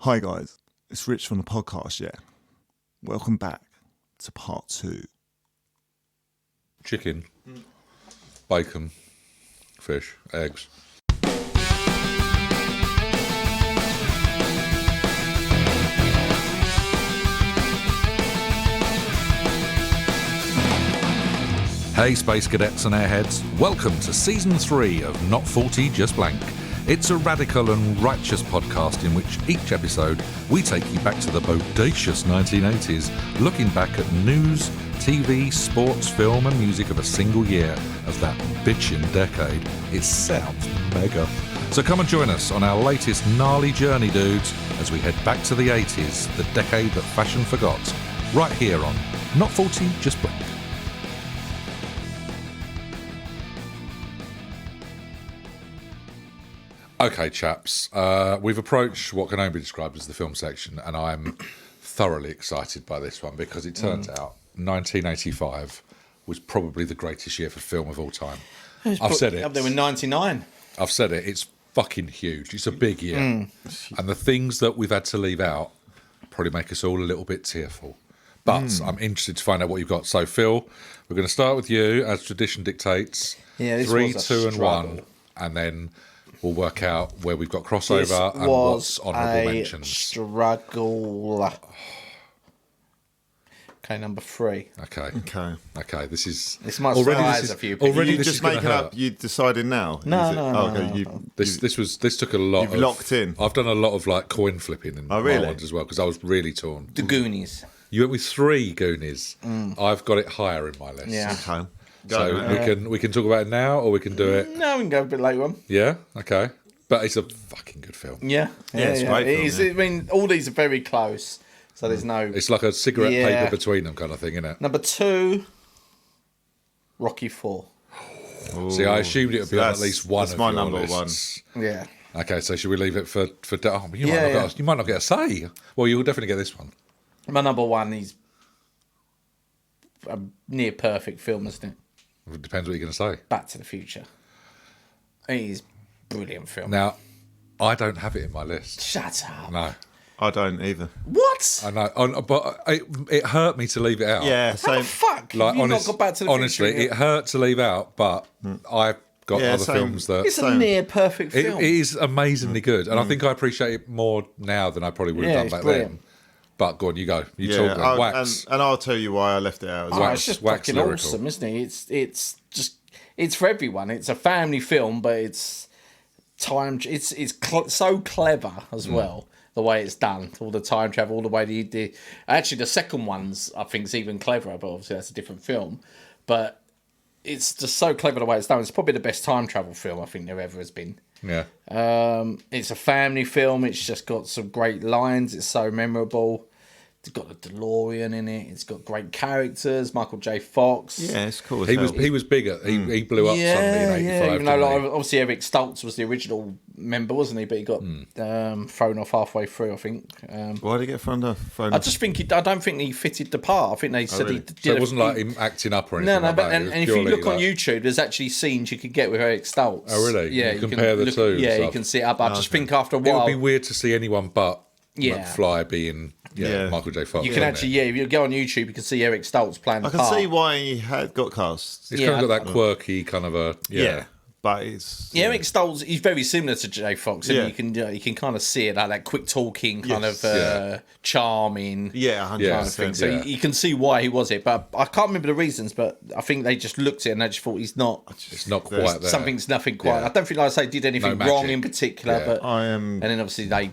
Hi guys, it's Rich from the podcast, yeah. Welcome back to part 2. Chicken, bacon, fish, eggs. Hey Space Cadets and Airheads, welcome to Season 3 of Not 40 Just Blank. It's a radical and righteous podcast in which each episode we take you back to the bodacious 1980s, looking back at news, TV, sports, film and music of a single year of that bitchin' decade. It sounds mega. So come and join us on our latest gnarly journey, dudes, as we head back to the 80s, the decade that fashion forgot, right here on Not 40 Just Blank. Okay, chaps, we've approached what can only be described as the film section, and I'm thoroughly excited by this one because it turns out 1985 was probably the greatest year for film of all time. I've said it. Up there with 99. I've said it. It's fucking huge. It's a big year. And the things that we've had to leave out probably make us all a little bit tearful. But I'm interested to find out what you've got. So, Phil, we're going to start with you, as tradition dictates. Yeah, this 3, was a 2 and struggle. 1. And then we'll work out where we've got crossover and what's honourable a mentions. struggle. Okay, number 3. Okay. This might surprise a few people. Already, You this just is gonna making hurt. up, you decided now? No, Is it? no, Oh, no, okay. no. This took a lot. You've of, locked in. I've done a lot of like coin flipping in my really? ones as well because I was really torn. The Goonies. You went with 3 Goonies. I've got it higher in my list. Yeah. Okay. So we can talk about it now, or we can do it. No, we can go a bit later on. Yeah. Okay. But it's a fucking good film. Yeah. it's a great It film, is. yeah. I mean, all these are very close. So there's no... It's like a cigarette Yeah. paper between them kind of thing, isn't it? Number 2, Rocky 4. See, I assumed it would be on at That's- least one that's of my your number lists. Yeah. Okay, so should we leave it for oh, Yeah. you might not get a say. Well, you'll definitely get this one. My number 1 is a near perfect film, isn't it? It depends what you're going to say. Back to the Future. It is a brilliant film. Now, I don't have it in my list. Shut up. No, I don't either. What? I know, but it hurt me to leave it out. Yeah, How same. the fuck? like have you honest, not got Back to the honestly, Future? it hurt to leave out. But I've got Yeah, other same. films that It's a Same. near perfect it film. is amazingly good, and I think I appreciate it more now than I probably would have Yeah, done it's back brilliant. then. But go on, you go. You Yeah, talk then. Wax. and I'll tell you why I left it out as Oh, well. it's just wax fucking lyrical. awesome, isn't it? It's just it's for everyone. It's a family film, but it's so clever as well. The way it's done, all the time travel, all the way actually the second one's I think is even cleverer, but obviously that's a different film. But it's just so clever the way it's done. It's probably the best time travel film I think there ever has been. Yeah. It's a family film. It's just got some great lines. It's so memorable. It's got the DeLorean in it. It's got great characters. Michael J. Fox. Yeah, it's cool. as He hell. was bigger. He blew up suddenly in '85. Even though didn't like, he? obviously Eric Stoltz was the original member, wasn't he? But he got thrown off halfway through, I think. Why did he get thrown off? I just think I don't think he fitted the part. I think they said really? he did. So it wasn't like him acting up or No, anything. no, like but that. It and was if you purely look on like- YouTube, there's actually scenes you could get with Eric Stoltz. Oh, really? Yeah, You compare the look, two and Yeah, you stuff. can see it up. I just think after a It would while, be weird to see anyone but Yeah. McFly being Yeah. Michael J. Fox. you can actually, if you go on YouTube, you can see Eric Stoltz playing the I can part. see why he had got cast. It's Yeah, kind of got that quirky kind of a but it's Yeah, Eric Stoltz, he's very similar to J. Fox, and Yeah. you can kind of see it, like that quick talking, kind Yes. of charming yeah, 100%. kind of thing. So Yeah. you can see why he was it, but I can't remember the reasons. But I think they just looked at it and they just thought he's not. It's not quite there. Something's nothing quite. Yeah. I don't think, like I say, did anything No wrong magic. in particular. Yeah. But I am. and then obviously they,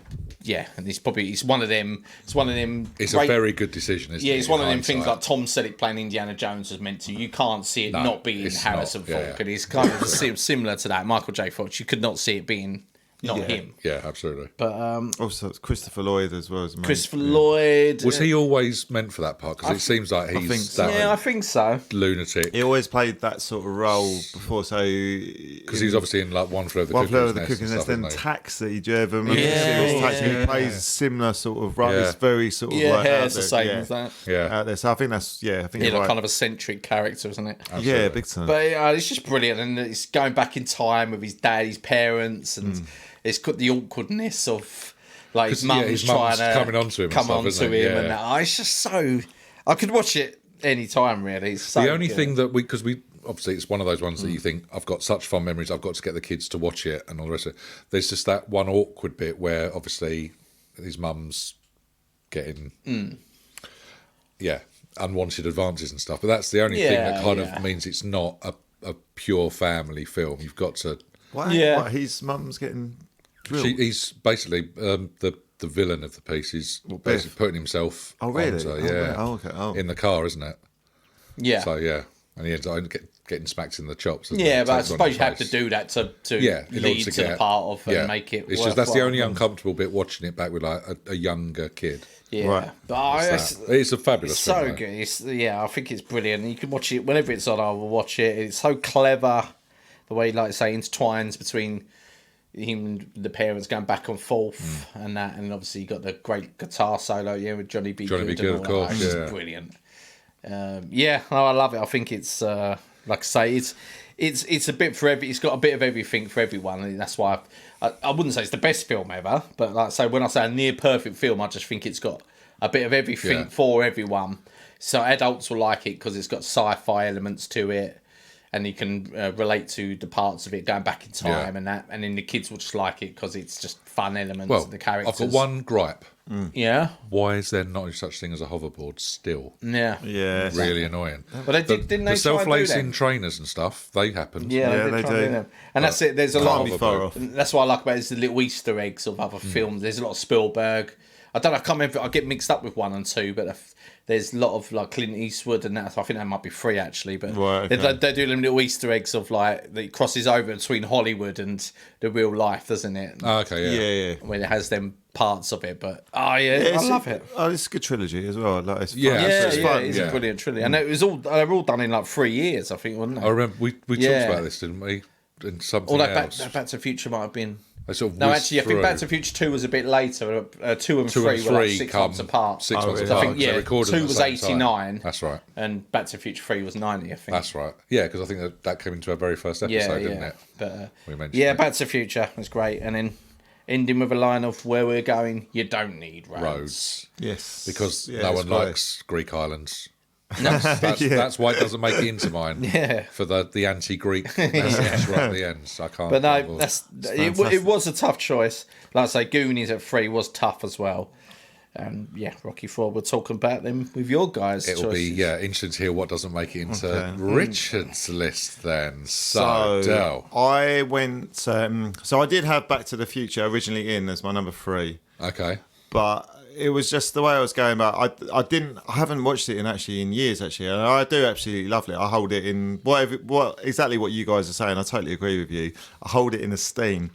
and it's one of them. It's one of them. It's great- a very good decision, isn't it? Yeah, it's one of in them things hindsight? like Tom Selleck playing Indiana Jones was meant to. You can't see it No, not being it's Harrison not. Yeah, Ford, yeah. and it's kind of similar to that. Michael J. Fox, you could not see it being not him. Yeah, absolutely. But Also, it's Christopher Lloyd as well as Christopher Lloyd. Was he always meant for that part? Because it seems like think he's so. that Yeah, I think so. lunatic. He always played that sort of role before, so Because he was obviously in like One Flew Over the One Cuckoo's Flew Over the Nest Cuckoo's and Nest, stuff, then isn't he? Taxi. Do you ever remember Yeah, Serious Taxi? yeah, He plays similar sort of role. Yeah. It's very sort of Yeah, like hair's out the there, same yeah, as that. Yeah. out there. So I think that's I think Yeah, you're like right. kind of eccentric character, isn't it? Yeah, big time. But it's just brilliant, and it's going back in time with his dad, his parents, and it's got the awkwardness of like his 'Cause, mum's his trying to coming onto him, and that. Oh, it's just so. I could watch it any time, really. It's so the only good. thing that because we obviously it's one of those ones that you think I've got such fond memories. I've got to get the kids to watch it and all the rest of it. There's just that one awkward bit where obviously his mum's getting unwanted advances and stuff. But that's the only thing that kind of means it's not a pure family film. You've got to. Why? Yeah. What, his mum's getting drilled? He's basically the villain of the piece. He's basically putting himself. Oh, really? onto, Right. Oh, okay. Oh. In the car, isn't it? Yeah. So and he ends up getting smacked in the chops. doesn't Yeah, he? but I Takes on suppose his you have to face. do that to in order lead to the part of and make it. It's just that's the worthwhile. only uncomfortable bit watching it back with like a younger kid. Yeah, Right. but It's a fabulous it's film. so mate. good. I think it's brilliant. You can watch it whenever it's on. I will watch it. It's so clever, the way, like I say, intertwines between him and the parents going back and forth and that, and obviously you got the great guitar solo, with Johnny B. Johnny B. Good Good, and of all that. course, It's yeah. just brilliant. I love it. I think it's like I say, it's a bit for every. It's got a bit of everything for everyone, and that's why I wouldn't say it's the best film ever, but like I say, when I say a near perfect film, I just think it's got a bit of everything for everyone. So adults will like it because it's got sci-fi elements to it, and you can relate to the parts of it going back in time and that, and then the kids will just like it because it's just fun elements of the characters. I've got one gripe. Yeah. Why is there not such thing as a hoverboard still? Yeah. Yeah. Really annoying. But they didn't they the try and do self-lacing that? trainers and stuff, they happened. Yeah, they try and do. them. And that's it. There's a lot Can't be far off. and that's what I like about it, is the little Easter eggs of other films. There's a lot of Spielberg. I can't remember. I get mixed up with 1 and 2, but there's a lot of like Clint Eastwood and that. I think that might be 3 actually. But Right, okay. they do them little Easter eggs of like that it crosses over between Hollywood and the real life, doesn't it? Oh, okay, Yeah. When it has them parts of it, but I love it. Oh, it's a good trilogy as well. Like, it's fun. Yeah, It's fun. It's a brilliant trilogy, and it was all they were all done in like 3 years, I think, wasn't it? I remember we talked about this, didn't we? And something Or that else. Back to the Future might have been. They sort of No, whizzed actually, I think through. Back to the Future 2 was a bit later. 2 and 3 2 and were like 3 6 come months apart. 6 months really? apart. I think, so they recorded 2 at the was same time. 89. That's right. And Back to the Future 3 was 90, I think. That's right. Yeah, because I think that came into our very first episode, didn't it? But, We mentioned it. Back to the Future was great. And then ending with a line of where we're going, you don't need roads. Roads. Yes. Because Yeah, no it's one great. likes Greek islands. That's why it doesn't make it into mine. Yeah. For the anti-Greek message right at the end. So I can't. But no, avoid- it was a tough choice. Like I say, Goonies at 3 was tough as well. And Rocky 4, we're talking about them with your guys' It'll choices. be interesting to hear what doesn't make it into Okay. Richard's list then. So Del. I went. So I did have Back to the Future originally in as my number 3, Okay. but it was just the way I was going about. I haven't watched it in years actually, and I do absolutely love it. I hold it in exactly what you guys are saying. I totally agree with you. I hold it in esteem.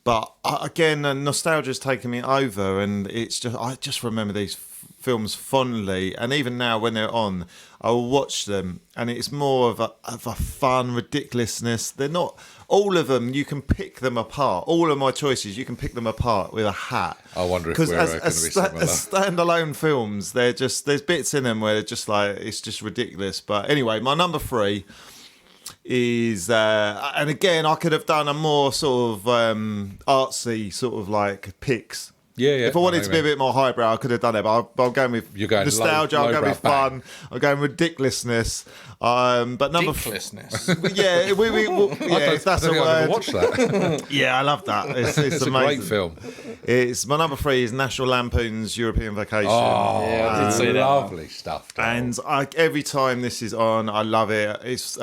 But again, nostalgia's taken me over, and I just remember these films fondly. And even now, when they're on, I'll watch them, and it's more of a fun ridiculousness. They're not all of them. You can pick them apart. All of my choices, you can pick them apart with a hat. I wonder if we're going to be similar. As standalone films, there's bits in them where they're just like it's just ridiculous. But anyway, my number 3 is and again I could have done a more sort of artsy sort of like picks. Yeah. If I wanted to be a bit more highbrow, I could have done it. But I'm going with You're going nostalgia. I'm going with lowbrow fun. I'm going ridiculousness. But number Ridiculousness. yeah, if that's I a think I've never word. watched that. Yeah, I love that. It's It's a amazing. great film. It's my number 3 is National Lampoon's European Vacation. Oh, Yeah, I did see that. lovely stuff. Del. And every time this is on, I love it. It's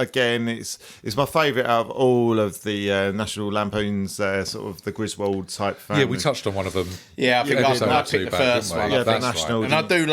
my favourite out of all of the National Lampoon's sort of the Griswold type family. Yeah, we touched on one of them. Yeah, I think episode I or two picked the back, first didn't one. we? Yeah, That's the national- And I do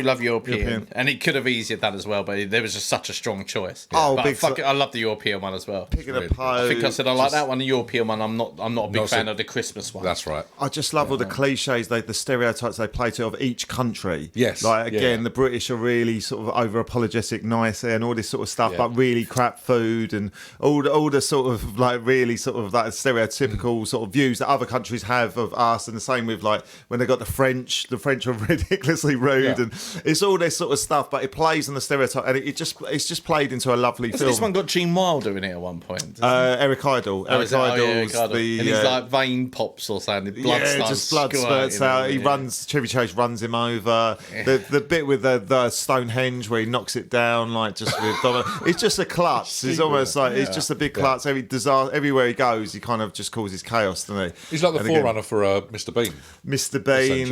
love European, European. and it could have easier that as well, but there was just such a strong choice. Oh, but big I love the European one as well. Picking really a good. pose. I think I said I like that one, the European one. I'm not a big Not so- fan of the Christmas one. That's right. I just love all the cliches, the stereotypes they play to of each country. Yes, Like, again, yeah. the British are really sort of over-apologetic, nice and all this sort of stuff, Yeah. but really crap food and all the sort of, like, really sort of, like, stereotypical sort of views that other countries have of us, and the same with, with like when they got the French are ridiculously rude, and it's all this sort of stuff. But it plays on the stereotype, and it's just played into a lovely film. This one got Gene Wilder in it at one point. Eric Idle. Eric Idle's and he's like vein pops or something. Blood spurts out. He runs. Chevy Chase runs him over. The bit with the Stonehenge where he knocks it down, like just with it's just a klutz. It's almost like it's just a big klutz. Everywhere he goes, he kind of just causes chaos, doesn't he? He's like the forerunner for Mr. Bean. Mr. Bean,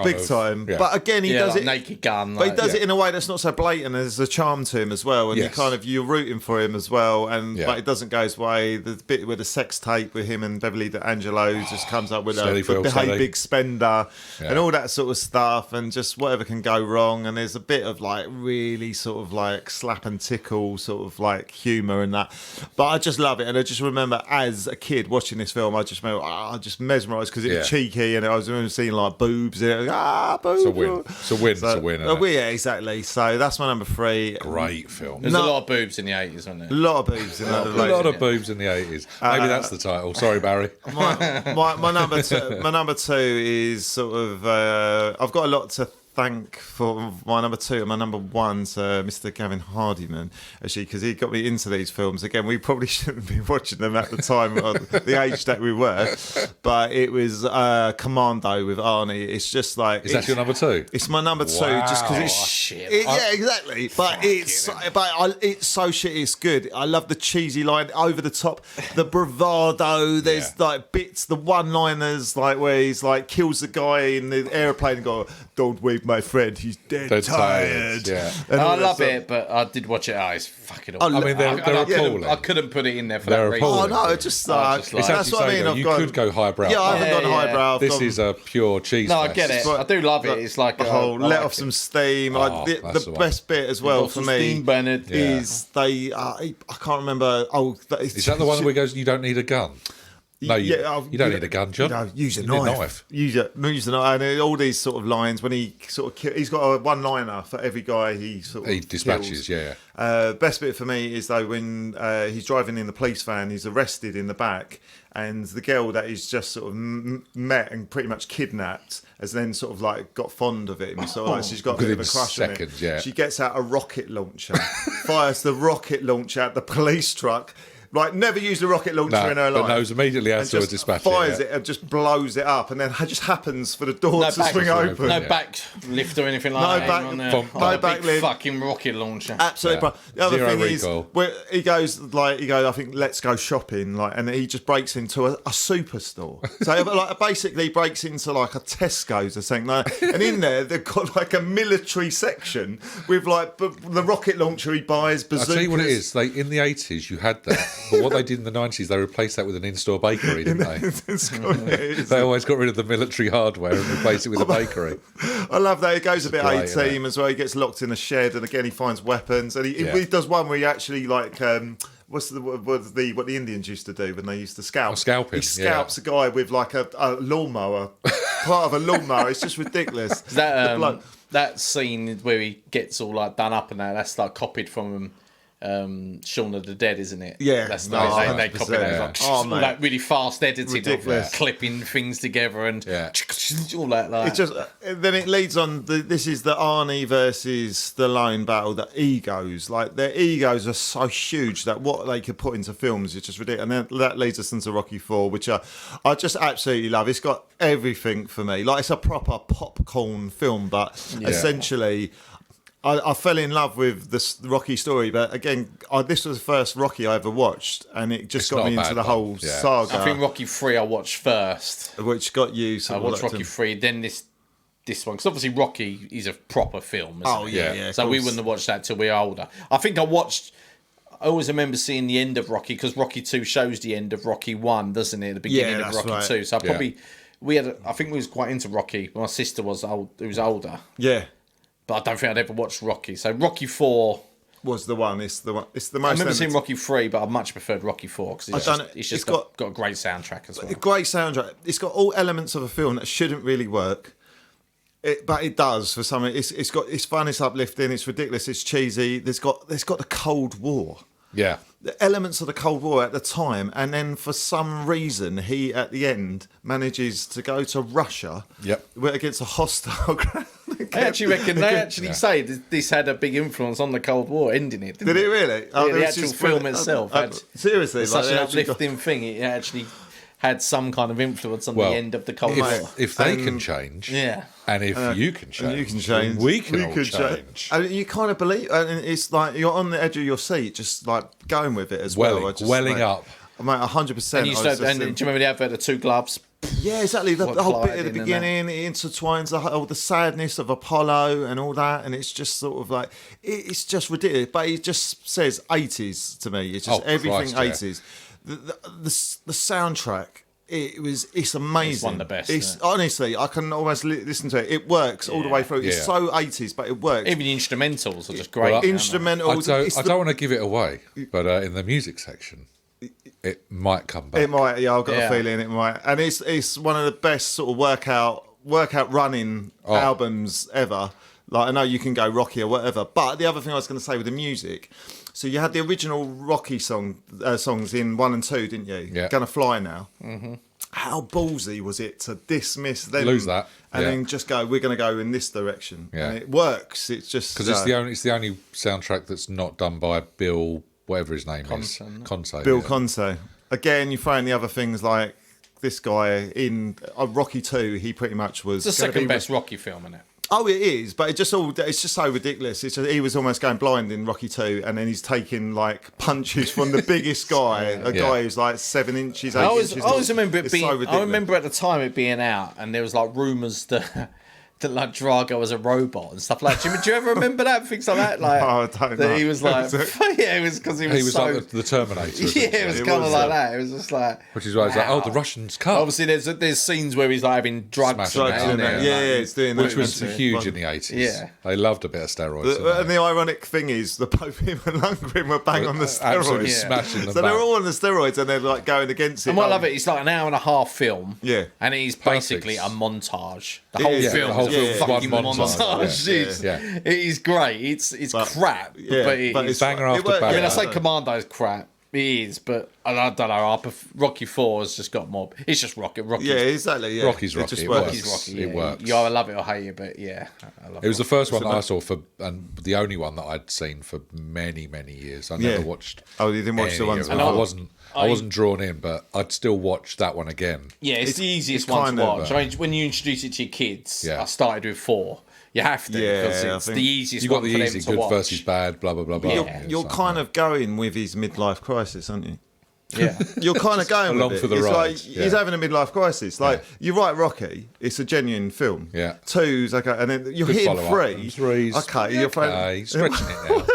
big time. Yeah. But again, he does like it Naked Gun. But he does it in a way that's not so blatant. There's a charm to him as well, and you're rooting for him as well. And but it doesn't go his way. The bit with the sex tape with him and Beverly D'Angelo just comes up with a big spender and all that sort of stuff, and just whatever can go wrong. And there's a bit of like really sort of like slap and tickle sort of like humour and that. But I just love it, and I just remember as a kid watching this film, I just remember just mesmerised because it was cheeky, and I was seeing like boobs in it. Boobs. It's a win. Yeah, exactly. So that's my number 3. Great film. There's a lot of boobs in the 80s, wasn't there? A lot of boobs in that. A lot of boobs in the 80s. Maybe that's the title. Sorry, Barry. My number two is sort of. I've got a lot to thank for my number 2, and my number 1's Mr. Gavin Hardiman, actually, because he got me into these films. Again, we probably shouldn't be watching them at the time, or the age that we were, but it was Commando with Arnie. It's just like... Is that your number 2? It's my number 2, just because it's... shit. Yeah, exactly. But it's so shit, it's good. I love the cheesy line, over the top, the bravado, there's like bits, the one-liners, like where he's like, kills the guy in the aeroplane and go, don't wait, my friend, he's dead tired. Yeah. I love it, but I did watch it. It's fucking awful. I mean, they're appalling. I couldn't put it in there for that reason. Oh, no, just that's what I mean. You could go highbrow. Yeah, I haven't gone highbrow. This is a pure cheese No, I fest. get it. I do love it. It's like let off some steam. The best bit as well for me is I can't remember. Is that the one where he goes, you don't need a gun? No, you don't need a gun, John. No, use a knife. Use a knife. And all these sort of lines when he sort of he's got a one-liner for every guy he dispatches. Kills. Best bit for me is though when he's driving in the police van, he's arrested in the back, and the girl that he's just sort of met and pretty much kidnapped has then sort of like got fond of him. So like she's got a bit of a crush on him. Yeah. She gets out a rocket launcher, fires the rocket launcher at the police truck. Like, never used a rocket launcher in her life. But knows immediately how to dispatch fires it and just blows it up, and then it just happens for the door to swing open. No back lift or anything like that. No back lift. Fucking rocket launcher. Absolutely. Yeah. The other thing recall. is, where he goes, I think, let's go shopping, like, and he just breaks into a superstore. So, like, basically breaks into like a Tesco's or something. And in there, they've got like a military section with like the rocket launcher he buys. Bazookas. I'll tell you what it is. In the 80s, you had that. But what they did in the 90s, they replaced that with an in-store bakery, didn't they? They always got rid of the military hardware and replaced it with a bakery. I love that. It goes a bit A-team as well. He gets locked in a shed, and again he finds weapons, and he does one where he actually like what the Indians used to do when they used to scalp. Scalping. He scalps a guy with like a lawnmower, part of a lawnmower. It's just ridiculous. That scene where he gets all like done up and that's like copied from Shaun of the Dead, isn't it? Yeah, that's they copy that. All that really fast editing of clipping things together and all that. Like. It just then it leads on. This is the Arnie versus Stallone battle. The egos, like their egos, are so huge that what they could put into films is just ridiculous. And then that leads us into Rocky IV, which I just absolutely love. It's got everything for me. Like it's a proper popcorn film, but essentially. I fell in love with the Rocky story, but again, this was the first Rocky I ever watched, and it just got me into the whole saga. I think Rocky 3 I watched first. Which got you... I watched Rocky 3, then this one. Because obviously Rocky is a proper film, isn't it? Yeah. So we wouldn't have watched that till we were older. I think I always remember seeing the end of Rocky, because Rocky 2 shows the end of Rocky 1, doesn't it? The beginning of Rocky 2. So I think we was quite into Rocky. My sister was older. Yeah. But I don't think I'd ever watched Rocky. So Rocky 4 was the one. It's the one. It's the most. I remember seeing Rocky 3, but I much preferred Rocky 4 because it's just got a great soundtrack as well. A great soundtrack. It's got all elements of a film that shouldn't really work, but it does for some. It's fun. It's uplifting. It's ridiculous. It's cheesy. There's got the Cold War. Yeah. the elements of the Cold War at the time, and then for some reason he at the end manages to go to Russia against a hostile crowd. I actually reckon they actually say this had a big influence on the Cold War, ending it. Did it really? Yeah, the actual film itself had seriously such an they actually uplifting thing. It actually had some kind of influence on the end of the Cold War. If they can change, and if you can change, then we can all change. And you kind of believe, and it's like you're on the edge of your seat, just like going with it as well. Welling up. I'm like 100%. And do you remember the advert, the two gloves? Yeah, exactly. The whole bit at the beginning, it intertwines the sadness of Apollo and all that, and it's just sort of like it's just ridiculous. But it just says 80s to me. It's just everything 80s. The soundtrack. It's amazing. It's one of the best. Honestly, I can almost listen to it. It works all the way through. It's so 80s, but it works. Even the instrumentals are just great. Instrumentals. I don't want to give it away, but in the music section, it might come back. It might. Yeah, I've got a feeling it might. And it's one of the best sort of workout running albums ever. Like, I know you can go Rocky or whatever, but the other thing I was going to say with the music. So you had the original Rocky songs in 1 and 2, didn't you? Yeah. Gonna Fly Now. Mm-hmm. How ballsy was it to dismiss them, lose that, and then just go? We're going to go in this direction, and it works. It's just because it's the only soundtrack that's not done by Bill, whatever his name is, Conte. Bill Conte. Again, you find the other things like this guy in Rocky 2. He pretty much was the second best Rocky film, isn't it? Oh, it is, but it's just so ridiculous. He was almost going blind in Rocky 2, and then he's taking like punches from the biggest guy, a guy who's like 7 inches, 8 inches. I always remember it being. So I remember at the time it being out, and there was like rumours that like Drago was a robot and stuff like that. Do you ever remember that? Things like that? Like, no, I don't know. He was like, yeah, it was because he was so... like the Terminator. Yeah, it was kind of like that. It was just like... Which is why it's like, the Russians cut. Obviously, there's scenes where he's like having drugs. It's doing that. Which was huge in the 80s. Yeah. They loved a bit of steroids. And the ironic thing is, the both him and Lundgren were bang on the steroids. Absolutely smashing them. So they're all on the steroids, and they're like going against it. And I love it. It's like an hour and a half film. Yeah. And it's basically a montage. The whole film is a fucking montage. It is great. It's crap. But it's banger after banger. I mean, I say Commando's crap. It is, but I don't know. Rocky 4 has just got more. It's just Rocky. Yeah, exactly. Yeah. Rocky's Rocky. It works. It works. You either love it or hate it, but yeah, I love it. It was the first one that I saw and the only one that I'd seen for many, many years. I never watched. Oh, you didn't watch the ones? I wasn't drawn in, but I'd still watch that one again. Yeah, it's the easiest one to watch. I mean, when you introduce it to your kids, I started with 4. You have to, because it's the easiest one for them to watch. You got the easy, good versus bad, blah, blah, blah, blah. You're kind of going with his midlife crisis, aren't you? Yeah. You're kind of going along with it. for the it's ride. Like, he's having a midlife crisis. Like, you're right, Rocky. It's a genuine film. Yeah. 2's okay. And then you're Good hitting follow-up. 3. 3's okay. You're stretching it now.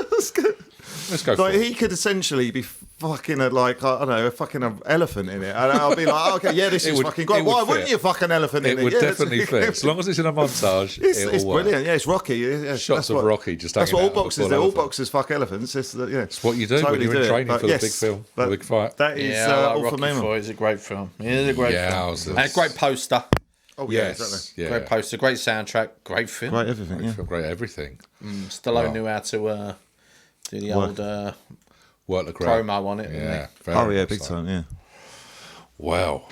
Let's go for it. He could essentially be fucking a fucking elephant in it. And I'll be like, okay, yeah, this is fucking great. Why wouldn't you fuck an elephant in it? It would definitely fit. As long as it's in a montage, it's brilliant. Yeah, it's Rocky. Shots of Rocky just that's what all out boxers do. All boxers fuck elephants. It's what you do when you're in training for the big film, the big fight. That is all for me. It's a great film. It is a great film. And a great poster. Oh, yeah, exactly. Yeah. Great poster, great soundtrack, great film. Great everything, Great everything. Stallone knew how to do the old work the crowd. promo on it. Yeah. Big time, yeah. Well,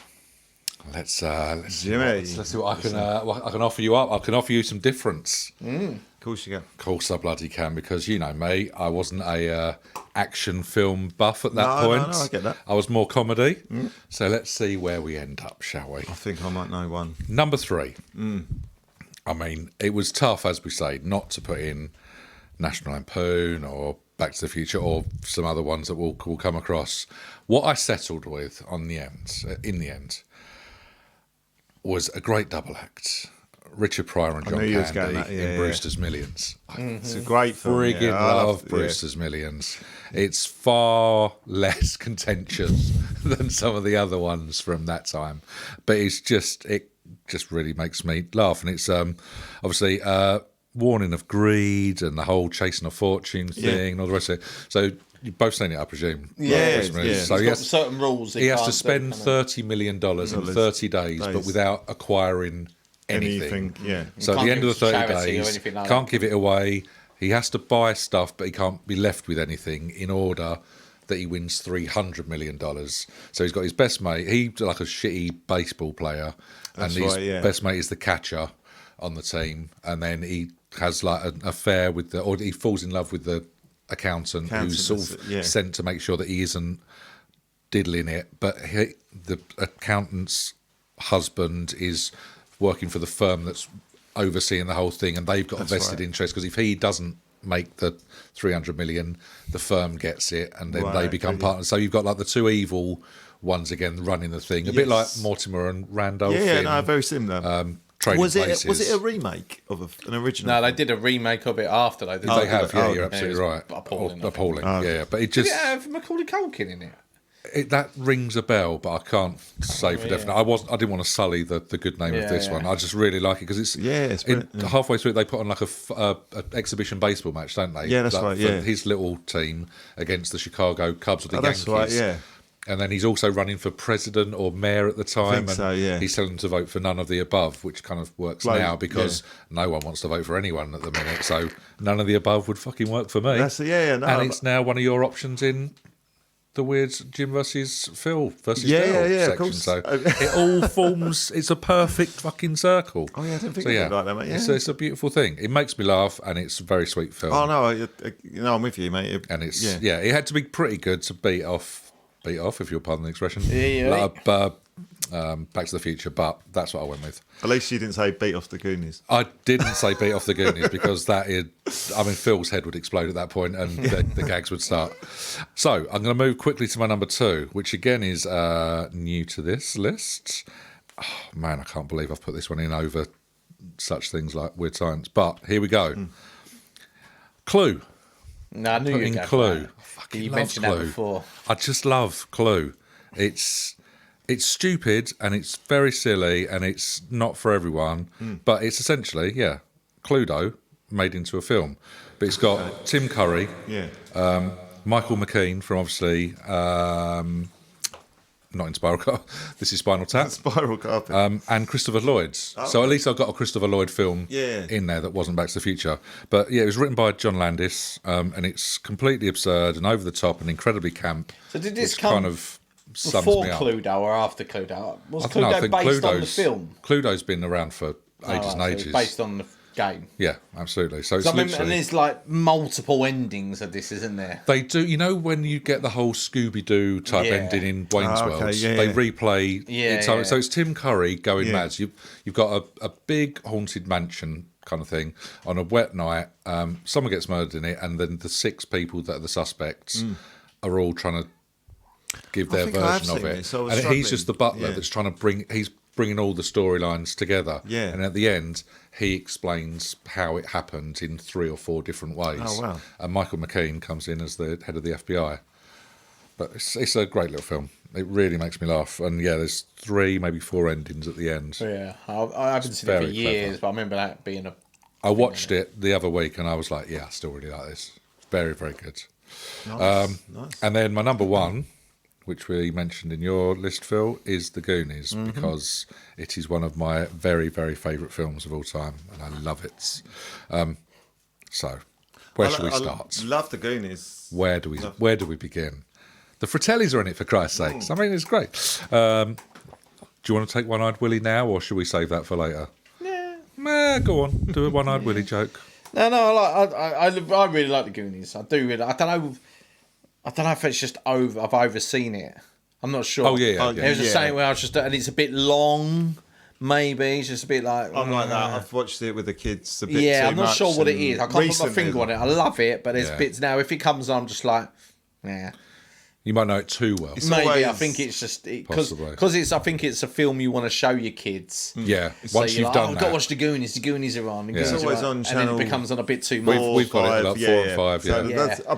let's see what I can offer you up. I can offer you some difference. Of course you can. Of course I bloody can, because you know me, I wasn't a action film buff at that point. No, I get that. I was more comedy. So let's see where we end up, shall we? I think I might know one. Number 3. I mean, it was tough, as we say, not to put in National Lampoon or Back to the Future or some other ones that we'll come across. What I settled with in the end, was a great double act. Richard Pryor and John Candy in Brewster's Millions. It's a great film. Friggin' love Brewster's Millions. It's far less contentious than some of the other ones from that time, but it just really makes me laugh. And it's obviously warning of greed and the whole chasing a fortune thing and all the rest of it. So you've both seen it, I presume. Yeah. So he has certain rules. He has to spend $30 million in 30 days, but without acquiring anything. So at the end of the 30 days, can't give it away. He has to buy stuff, but he can't be left with anything in order that he wins $300 million. So he's got his best mate. He's like a shitty baseball player, and his best mate is the catcher on the team. And then he has like an affair with or he falls in love with the accountant who's sort of sent to make sure that he isn't diddling it. But the accountant's husband is working for the firm that's overseeing the whole thing, and they've got a vested interest, because if he doesn't make the 300 million, the firm gets it, and then they become partners. So you've got like the two evil ones again running the thing, a bit like Mortimer and Randolph. Very similar. Was it a remake of an original? No, they did a remake of it after they did. They have, you're absolutely right. Appalling. But it just have Macaulay Culkin in it. That rings a bell, but I can't say for definite. I didn't want to sully the good name of this one. I just really like it because it's halfway through it, they put on like a exhibition baseball match, don't they? Yeah, that's right. Yeah, for his little team against the Chicago Cubs or the Yankees. That's right. Yeah. And then he's also running for president or mayor at the time. I think so, yeah. He's telling them to vote for none of the above, which kind of works now because no one wants to vote for anyone at the minute. So none of the above would fucking work for me. And it's now one of your options in the weird Jim versus Phil versus Dale section. So it all forms, it's a perfect fucking circle. Oh, yeah, I didn't think of it like that, mate. Yeah. It's a beautiful thing. It makes me laugh, and it's a very sweet film. Oh, no, I'm with you, mate. And it's, it had to be pretty good to beat off, if you'll pardon the expression. Back to the Future, but that's what I went with. At least you didn't say beat off the Goonies. I didn't say beat off the Goonies because Phil's head would explode at that point and the gags would start. So I'm going to move quickly to my number 2, which again is new to this list. Oh, man, I can't believe I've put this one in over such things like Weird Science. But here we go. Clue. No, I knew you'd go Clue. You mentioned Clue. That before. I just love Clue. It's stupid and it's very silly and it's not for everyone, but it's essentially, Cluedo made into a film. But it's got Tim Curry, Michael McKean from obviously, not in Spiral Carpet, this is Spinal Tap. Spiral Carpet. And Christopher Lloyd's. So at least I got a Christopher Lloyd film in there that wasn't Back to the Future. But it was written by John Landis, and it's completely absurd and over the top and incredibly camp. So did this come before Cluedo or after Cluedo? Was Cluedo based on the film? Cluedo's been around for ages and ages. So based on the game. Yeah, absolutely. So it's literally... And there's like multiple endings of this, isn't there? They do. You know when you get the whole Scooby-Doo type ending in Wayne's World? They replay it. So it's Tim Curry going mad. So you've got a big haunted mansion kind of thing on a wet night. Someone gets murdered in it, and then the 6 people that are the suspects are all trying to give their version of it. And he's just the butler that's trying to he's bringing all the storylines together. Yeah. And at the end, he explains how it happened in 3 or 4 different ways. Oh, wow. And Michael McKean comes in as the head of the FBI. But it's a great little film. It really makes me laugh. And there's 3, maybe 4 endings at the end. Yeah. I haven't seen it for years, but I remember that being I watched it the other week and I was like, I still really like this. Very, very good. Nice. And then my number 1, which we mentioned in your list, Phil, is The Goonies, because it is one of my very, very favourite films of all time, and I love it. So, where should we start? I love The Goonies. Where do we begin? The Fratellis are in it, for Christ's sakes. I mean, it's great. Do you want to take One-Eyed Willie now, or should we save that for later? Nah, go on. Do a One-Eyed Willie joke. No, I really like The Goonies. I do really. I don't know if it's just I've overseen it. I'm not sure. Oh, yeah. There's a saying where I was just, and it's a bit long, maybe. It's just a bit like... I'm like that. I've watched it with the kids a bit too much. I'm not sure what it is. I can't put my finger on it. I love it, but there's bits now, if it comes on, I'm just like, You might know it too well. Maybe. I think it's just... Because I think it's a film you want to show your kids. Yeah. So Once you've done that. I've got to watch The Goonies. The Goonies are on. It's always on channel... And then it becomes on a bit too much. We've got it like 4 and 5,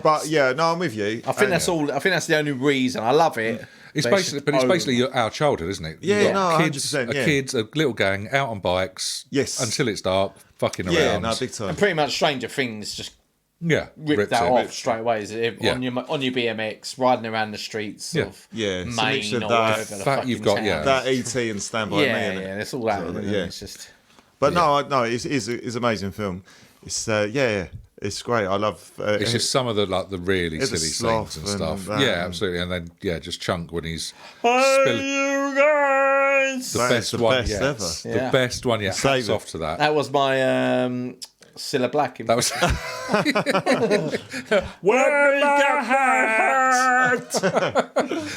But I'm with you. I think that's all. I think that's the only reason. I love it. It's basically our childhood, isn't it? Yeah, no, kids, 100%. A little gang out on bikes. Yes. Until it's dark, fucking around. Yeah, no, big time. And pretty much Stranger Things just ripped that off straight away. On your BMX, riding around the streets of Maine or whatever. The fact you've got that ET and Stand By Me. Yeah, that's all that. It's just. But no, it's an amazing film. It's It's great. I love. It's just some of the really It's a silly scenes and sloth stuff. and Yeah, absolutely. And then just Chunk when he's Hey, spilling. you guys! The That is best the one best yet. ever. The Yeah. best one yet. Save Hats it. off to that. That was my Cilla Black. That was Where my hat?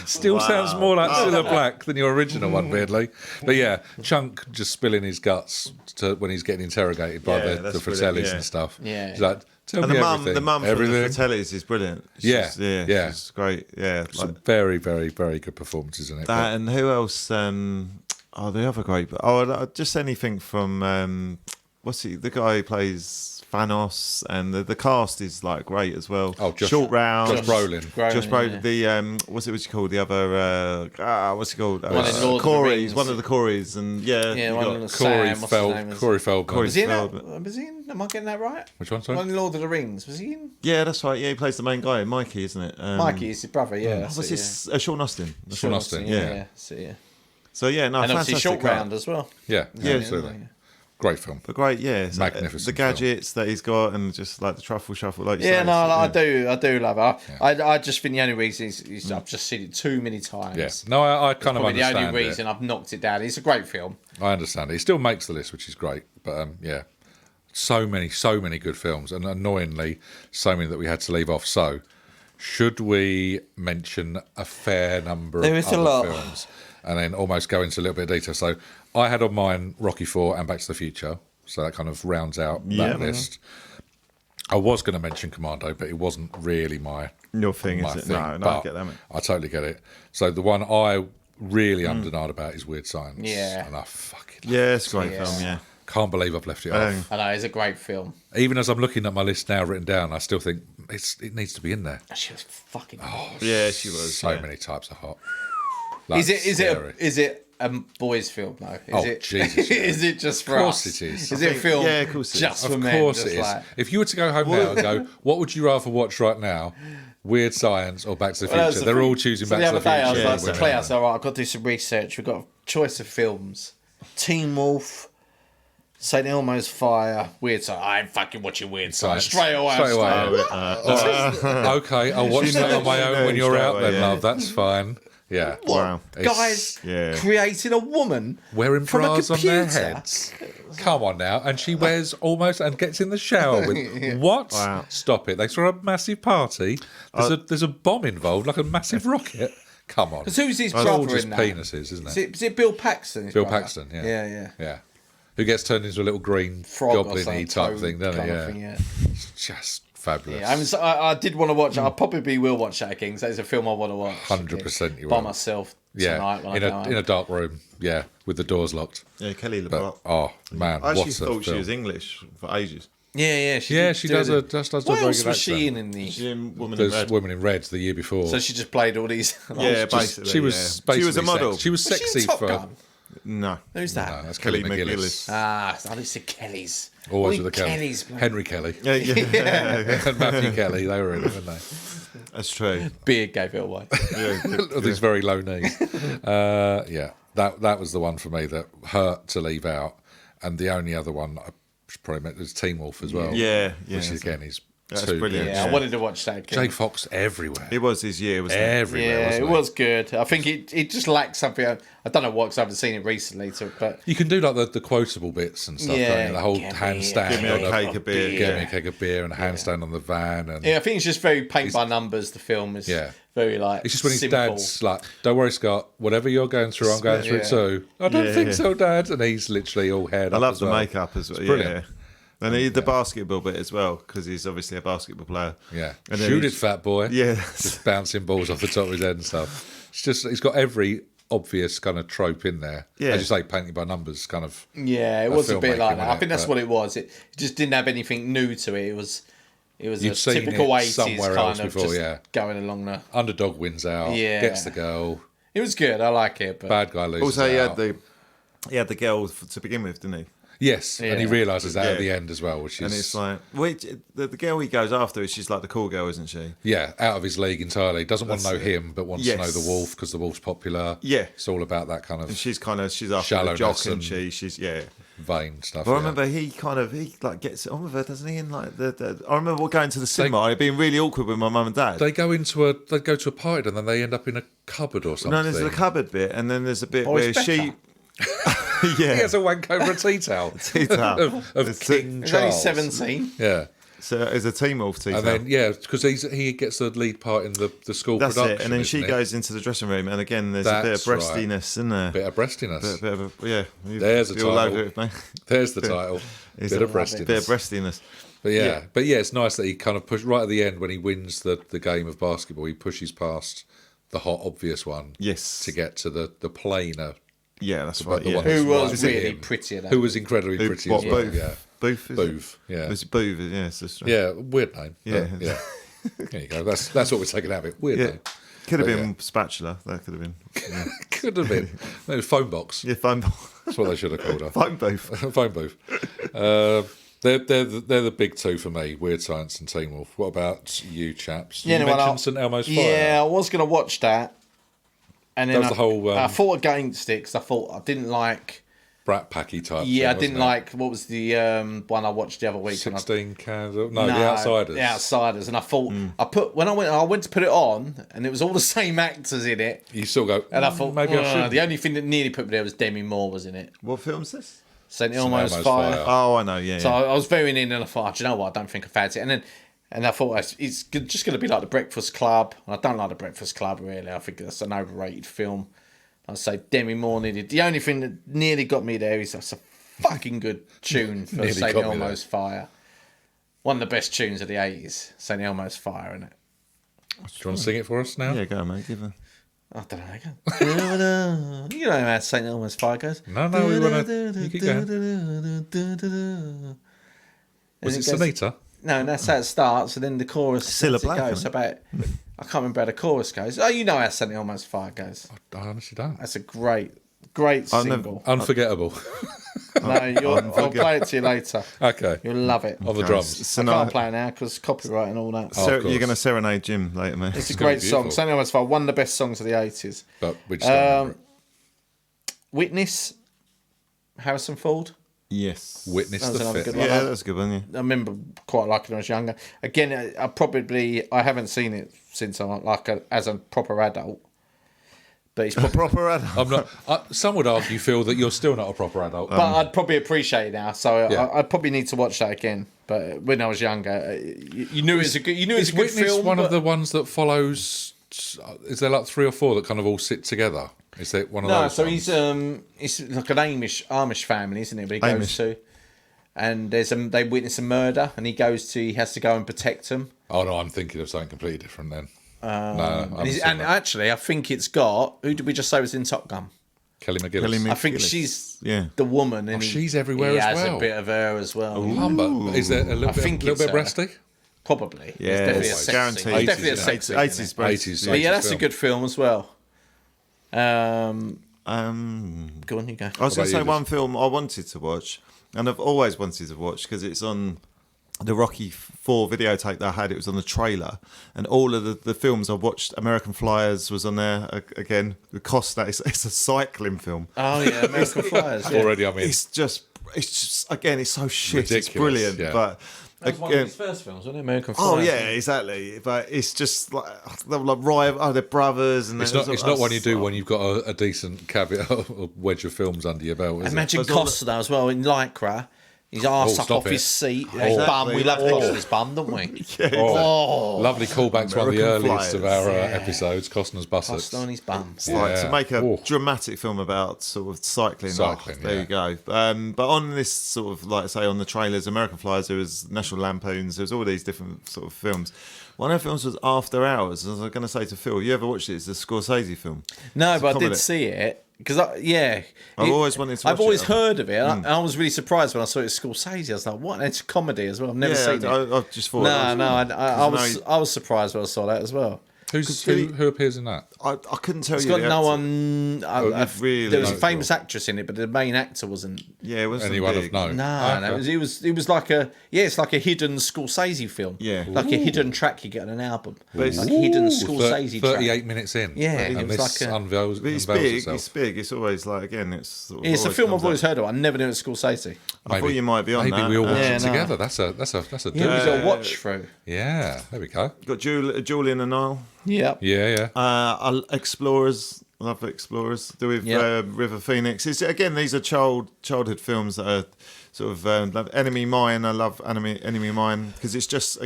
still sounds more like Cilla Black than your original one, weirdly. But yeah, Chunk just spilling his guts when he's getting interrogated by Yeah, the that's Fratellis brilliant, yeah. and stuff. Yeah. He's like, tell And me the everything. mum from the everything. Fratellis is brilliant. Yeah, yeah. She's great. Yeah, Some very, very, very good performances in it. that. And who else? The other great. Just anything from what's he? The guy who plays Thanos, and the cast is like great as well. Oh, Short Round. Josh Brolin. Josh Brolin. yeah. The what's it called? The other what's it called? One in Lord of the Corey's. Rings. One of the Corey's, and Yeah, you one got- of the Sam, what's his name? Corey Feldman. Corey- Was he in that? Feldman. Was he in? Am I getting that right? Which one, sorry? One in Lord of the Rings. Was he in? yeah, that's right. Yeah, he plays the main guy, Mikey, isn't it? Mikey is his brother. Yeah. that's What's it, his? Sean Austin. That's Sean right. Austin, Yeah. So, yeah. So yeah, no, And obviously fantastic Short cast. Round as well. Yeah, Yeah, absolutely. Great film. But great, yeah. So, Magnificent the gadgets that he's got, and just like the truffle shuffle, like you Yeah, say, no, it's- I do love it. I just think the only reason is I've just seen it too many times. Yeah. No, I kind of Probably the understand only reason I've knocked it down. It's a great film. I understand it. It still makes the list, which is great. But yeah, so many good films, and annoyingly, so many that we had to leave off. So, should we mention a fair number There of is a other lot. films, and then almost go into a little bit of detail? So, I had on mine Rocky IV and Back to the Future, so that kind of rounds out Yeah. that list. I was going to mention Commando, but it wasn't really my Your thing, my is it? thing. No, I but get that, mate. I totally get it. So the one I really undenied about is Weird Science. Yeah. And I fucking Yeah, it's a great Yeah. film, yeah. can't believe I've left it off. I know, it's a great film. Even as I'm looking at my list now written down, I still think it needs to be in there. She was fucking. Yeah, she was. So yeah. many types of hot. Is Scary. it a boys' film though? Is Oh, it, Jesus, yeah. is it just for Of course us? it is. Is it a film? yeah, of course it is. just for Of men? course just it is. like- If you were to go home now and go, what would you rather watch right now? Weird Science or Back to the Future? Well, that's the They're thing. all choosing So Back the to the other day, I was Future. like, Yeah, to Claire, I said, all right, I've got to do some research. We've got a choice of films: Teen Wolf, St. Elmo's Fire, Weird Science. I'm fucking watching Weird Science straight away. Okay, I'll watch that on my own when you're straight out away, then, yeah. love. That's fine. Yeah. Wow. Guys Yeah. creating a woman Wearing from a bras on their computer. heads. Come on now. And she wears almost and gets in the shower with what? Wow. Stop it. They throw a massive party. There's a bomb involved, like a massive rocket. Come on. Because who's his It's all brother just in that? penises, isn't it? Is it Bill Paxton? his Bill brother? Paxton, yeah. Yeah. Yeah. Who gets turned into a little green Frog or goblin-y something, type toad thing, doesn't kind it? of Yeah. thing, yeah. It's just fabulous. Yeah, I mean, so I did want to watch. I probably will watch that again because that is a film I want to watch. 100% you by will. myself Yeah. tonight when In I go home. a dark room, yeah, with the doors locked. Yeah, Kelly But, LeBrock. oh, man, I what actually a thought she film. was English for ages. Yeah. Yeah, she does a What very else good was she accent. in the? She's in Woman in There's Red. Women in Red the year before. So she just played all these. Yeah, basically. she was yeah. basically She was a model. She was Was she in sexy Top for Gun? No. Who's that? No, that's Kelly Kelly McGillis. Ah, I used to Kelly's. Always All with the Kelly. Kelly's. bloke. Henry Kelly Yeah, yeah. and Matthew Kelly. They were in it, weren't they? That's true. Beard gave it away. Yeah, With these very low knees. Yeah, that was the one for me that hurt to leave out, and the only other one I should probably meant was Teen Wolf as well. yeah. which again is That's too brilliant. good. Yeah, I Yeah. wanted to watch that again. Jake Fox everywhere. It was his year, wasn't it? Everywhere, Yeah, wasn't it was good. I think it just lacked something. I don't know what, because I haven't seen it recently. But You can do like the quotable bits and stuff, Yeah, can't you? The whole give me handstand. Give me a on cake of beer. Get me a Yeah. cake of beer and a handstand on the van. And yeah, I think it's just very paint by numbers. The film is very like it's just when his simple. dad's like, "Don't worry, Scott. Whatever you're going through, I'm going through Yeah. too." I don't Yeah, think yeah. so, Dad. And he's literally all haired I up love as the well. makeup as well. It's brilliant. Yeah. And the basketball bit as well, because he's obviously a basketball player. Yeah, And then shoot it, he's- fat boy. Yeah. just bouncing balls off the top of his head and stuff. It's just he's got every obvious kind of trope in there. Yeah. As you say, painting by numbers, kind of. Yeah, it was a bit filmmaking, like that. I wasn't think it? that's what it was. It just didn't have anything new to it. It was You'd a seen typical it 80s somewhere kind else of before, just yeah. going along the. Underdog wins out. Yeah. Gets the girl. It was good. I like it. But Bad guy loses Also, he out. had the girl to begin with, didn't he? Yes, and he Yeah. realises that at Yeah. the end as well, which is... And it's like, the girl he goes after, she's like the cool girl, isn't she? Yeah, out of his league entirely. Doesn't want to know That's it. him, but wants to know Yes. the wolf because the wolf's popular. Yeah. It's all about that kind And of she's after the Shallowness jock, and and- she's vain stuff. But I yeah. remember he like gets it on with her, doesn't he? And like I remember going to the cinema and it being really awkward with my mum and dad. They go to a party and then they end up in a cupboard or something. No, there's the cupboard bit, and then there's a bit Boris where she, He has a wank over a tea towel. tea towel. of It's King He's only Charles. 17. Yeah. So it's a Teen Wolf tea And towel. then, because he gets the lead part in the school That's production. it. And then she isn't it? goes into the dressing room, and again, there's a bit of That's right. breastiness, isn't there? Bit of breastiness. Bit of a, yeah. There's a You're all title. over it, mate. There's the title. It's Bit a of breastiness. Bit of breastiness. But it's nice that he kind of pushed right at the end when he wins the game of basketball. He pushes past the hot, obvious one. Yes. To get to the plainer, Yeah, that's right. the Yeah. one Who that's was right for really him. pretty at that. who was incredibly pretty What, as well. Booth? Yeah, Booth, is Booth. it? Yeah, It's Booth, yeah. It's just, yeah, weird name. Yeah. but, yeah. There you go. That's what we're taking out of it. Weird Yeah. name. Could have But, been spatula. That could have been. Yeah, Could have been. No, phone box. yeah phone That's what they should have called her. phone booth. Phone booth. They're the big two for me. Weird Science and Teen Wolf. What about you, chaps? You mentioned St Elmo's Fire. Yeah, I was going to watch that. And then That was the whole, I fought against it because I thought I didn't like... Brat Packy type. Yeah, thing, I didn't wasn't like... What was the one I watched the other week? and I- 16 candles. No, The Outsiders. The Outsiders. And I thought... I went to put it on, and it was all the same actors in it. You still go. And I thought, maybe I should. the only thing that nearly put me there was Demi Moore was in it. What film's this? St Elmo's Elmo's Fire. Fire. Oh, I know. Yeah. So yeah. I was very in, and I thought, do you know what? I don't think I've had it. And I thought it's just going to be like The Breakfast Club. And I don't like The Breakfast Club, really. I think that's an overrated film. I'd say Demi Moore needed... The only thing that nearly got me there is that's a fucking good tune for Nearly St got me Elmo's Fire. One of the best tunes of the 80s. St Elmo's Fire, isn't it? Do you want to sing it for us now? Yeah, go on, mate. Give her. I don't know. You know how St Elmo's Fire goes? No, we want to... You keep going. Was it Sunita? No, and that's how it starts, and then the chorus Cilla as it Black, goes. isn't About, I can't remember how the chorus goes. Oh, you know how St Elmo's Fire goes. I honestly don't. That's a great I've never- single. Unforgettable. No, I'll play it to you later. Okay. You'll love it. On the drums. So I now, can't play it now because copyright and all that. Oh, of course. you're going to serenade Jim later, mate. It's a gonna great be song. beautiful. St Elmo's Fire, one of the best songs of the 80s. But we just don't remember it. Witness, Harrison Ford. Yes. Witness That was the another Fifth. good one. Yeah, that's a good one. Yeah. I remember quite liking it when I was younger. Again, I haven't seen it since I'm as a proper adult. But it's probably, Proper adult. I'm not. Some would argue, Phil, that you're still not a proper adult. but I'd probably appreciate it now. So Yeah. I'd probably need to watch that again. But when I was younger, you knew it was a good. You knew it was Is a good Witness film. one but- of the ones that follows? Is there like 3 or 4 that kind of all sit together? Is it one of No, those? so ones? he's like an Amish family, isn't it? But he goes Amish. to, and they witness a murder, and he has to go and protect them. Oh no, I'm thinking of something completely different then. No, I haven't And, seen and that. actually, I think it's got who did we just say was in Top Gun? Kelly McGillis. Kelly I think McGillis. she's Yeah. the woman, and she's everywhere he as has well. a bit of her as well. Humber. Is there a little I bit, think little bit it's, breasty? Probably. Yeah, It's definitely a it's sex guaranteed. scene. It's definitely a 80s, sex scene. 80s, isn't it? 80s. But yeah, that's a 80s good film as well. Go on, you go. I was going to you, say Liz? one film I wanted to watch, and I've always wanted to watch because it's on the Rocky 4 videotape that I had. It was on the trailer, and all of the films I watched, American Flyers was on there again. The Costa, it's a cycling film. Oh yeah, American Flyers. Yeah. Already, I mean, It's just again, it's so shit. It's Ridiculous, brilliant, yeah. but. That was one of his first films, wasn't it? American Oh Flyers. yeah, exactly. But it's just like they're brothers, and it's not one you do when you've got a decent caveat or wedge of films under your belt. Is Imagine But all Costa as well in Lycra. His arse up stop off it. his seat. Yeah, His bum. exactly. We love Oh. Costa's bum, don't we? it? Lovely callback to one of the American earliest of Flyers. our episodes, Costner's Bussocks. Costa on his bum. Like to Yeah. make a Oh. dramatic film about sort of cycling. Cycling, there yeah. you go. But on this sort of, like I say, on the trailers, American Flyers, there was National Lampoons, there was all these different sort of films. One of the films was After Hours. As I was going to say to Phil, you ever watched it? It's a Scorsese film. No, It's a but I did comedy. see it because I've always wanted to I've watch always it. heard of it. I was really surprised when I saw it at Scorsese. I was like, "What? It's a comedy as well. I've never seen it." I just thought. I was surprised when I saw that as well. Who appears in that? I couldn't tell It's you. got the no actor. one. really there was a notable. famous actress in it, but the main actor wasn't. Yeah, it wasn't Anyone big. of note? No, it was like a it's like a hidden Scorsese film. Yeah. like a hidden track you get on an album. But it's- Like a hidden Ooh, Scorsese 38 track. minutes in. Yeah, and it was this like a- unveils, But it's unveils big. itself. It's big. It's always like again. It's It's a always film comes I've always up. heard of. I never knew it was Scorsese. I thought you might be on Maybe that. we all watch Yeah, it no. together. That's a do. Yeah, it was a watch through. Yeah, there we go. Got Julian and Nile. Yeah. Yeah. Explorers. I love Explorers. Do with Yep. River Phoenix. Again, these are childhood films that are sort of like Enemy Mine. I love Enemy Mine because it's just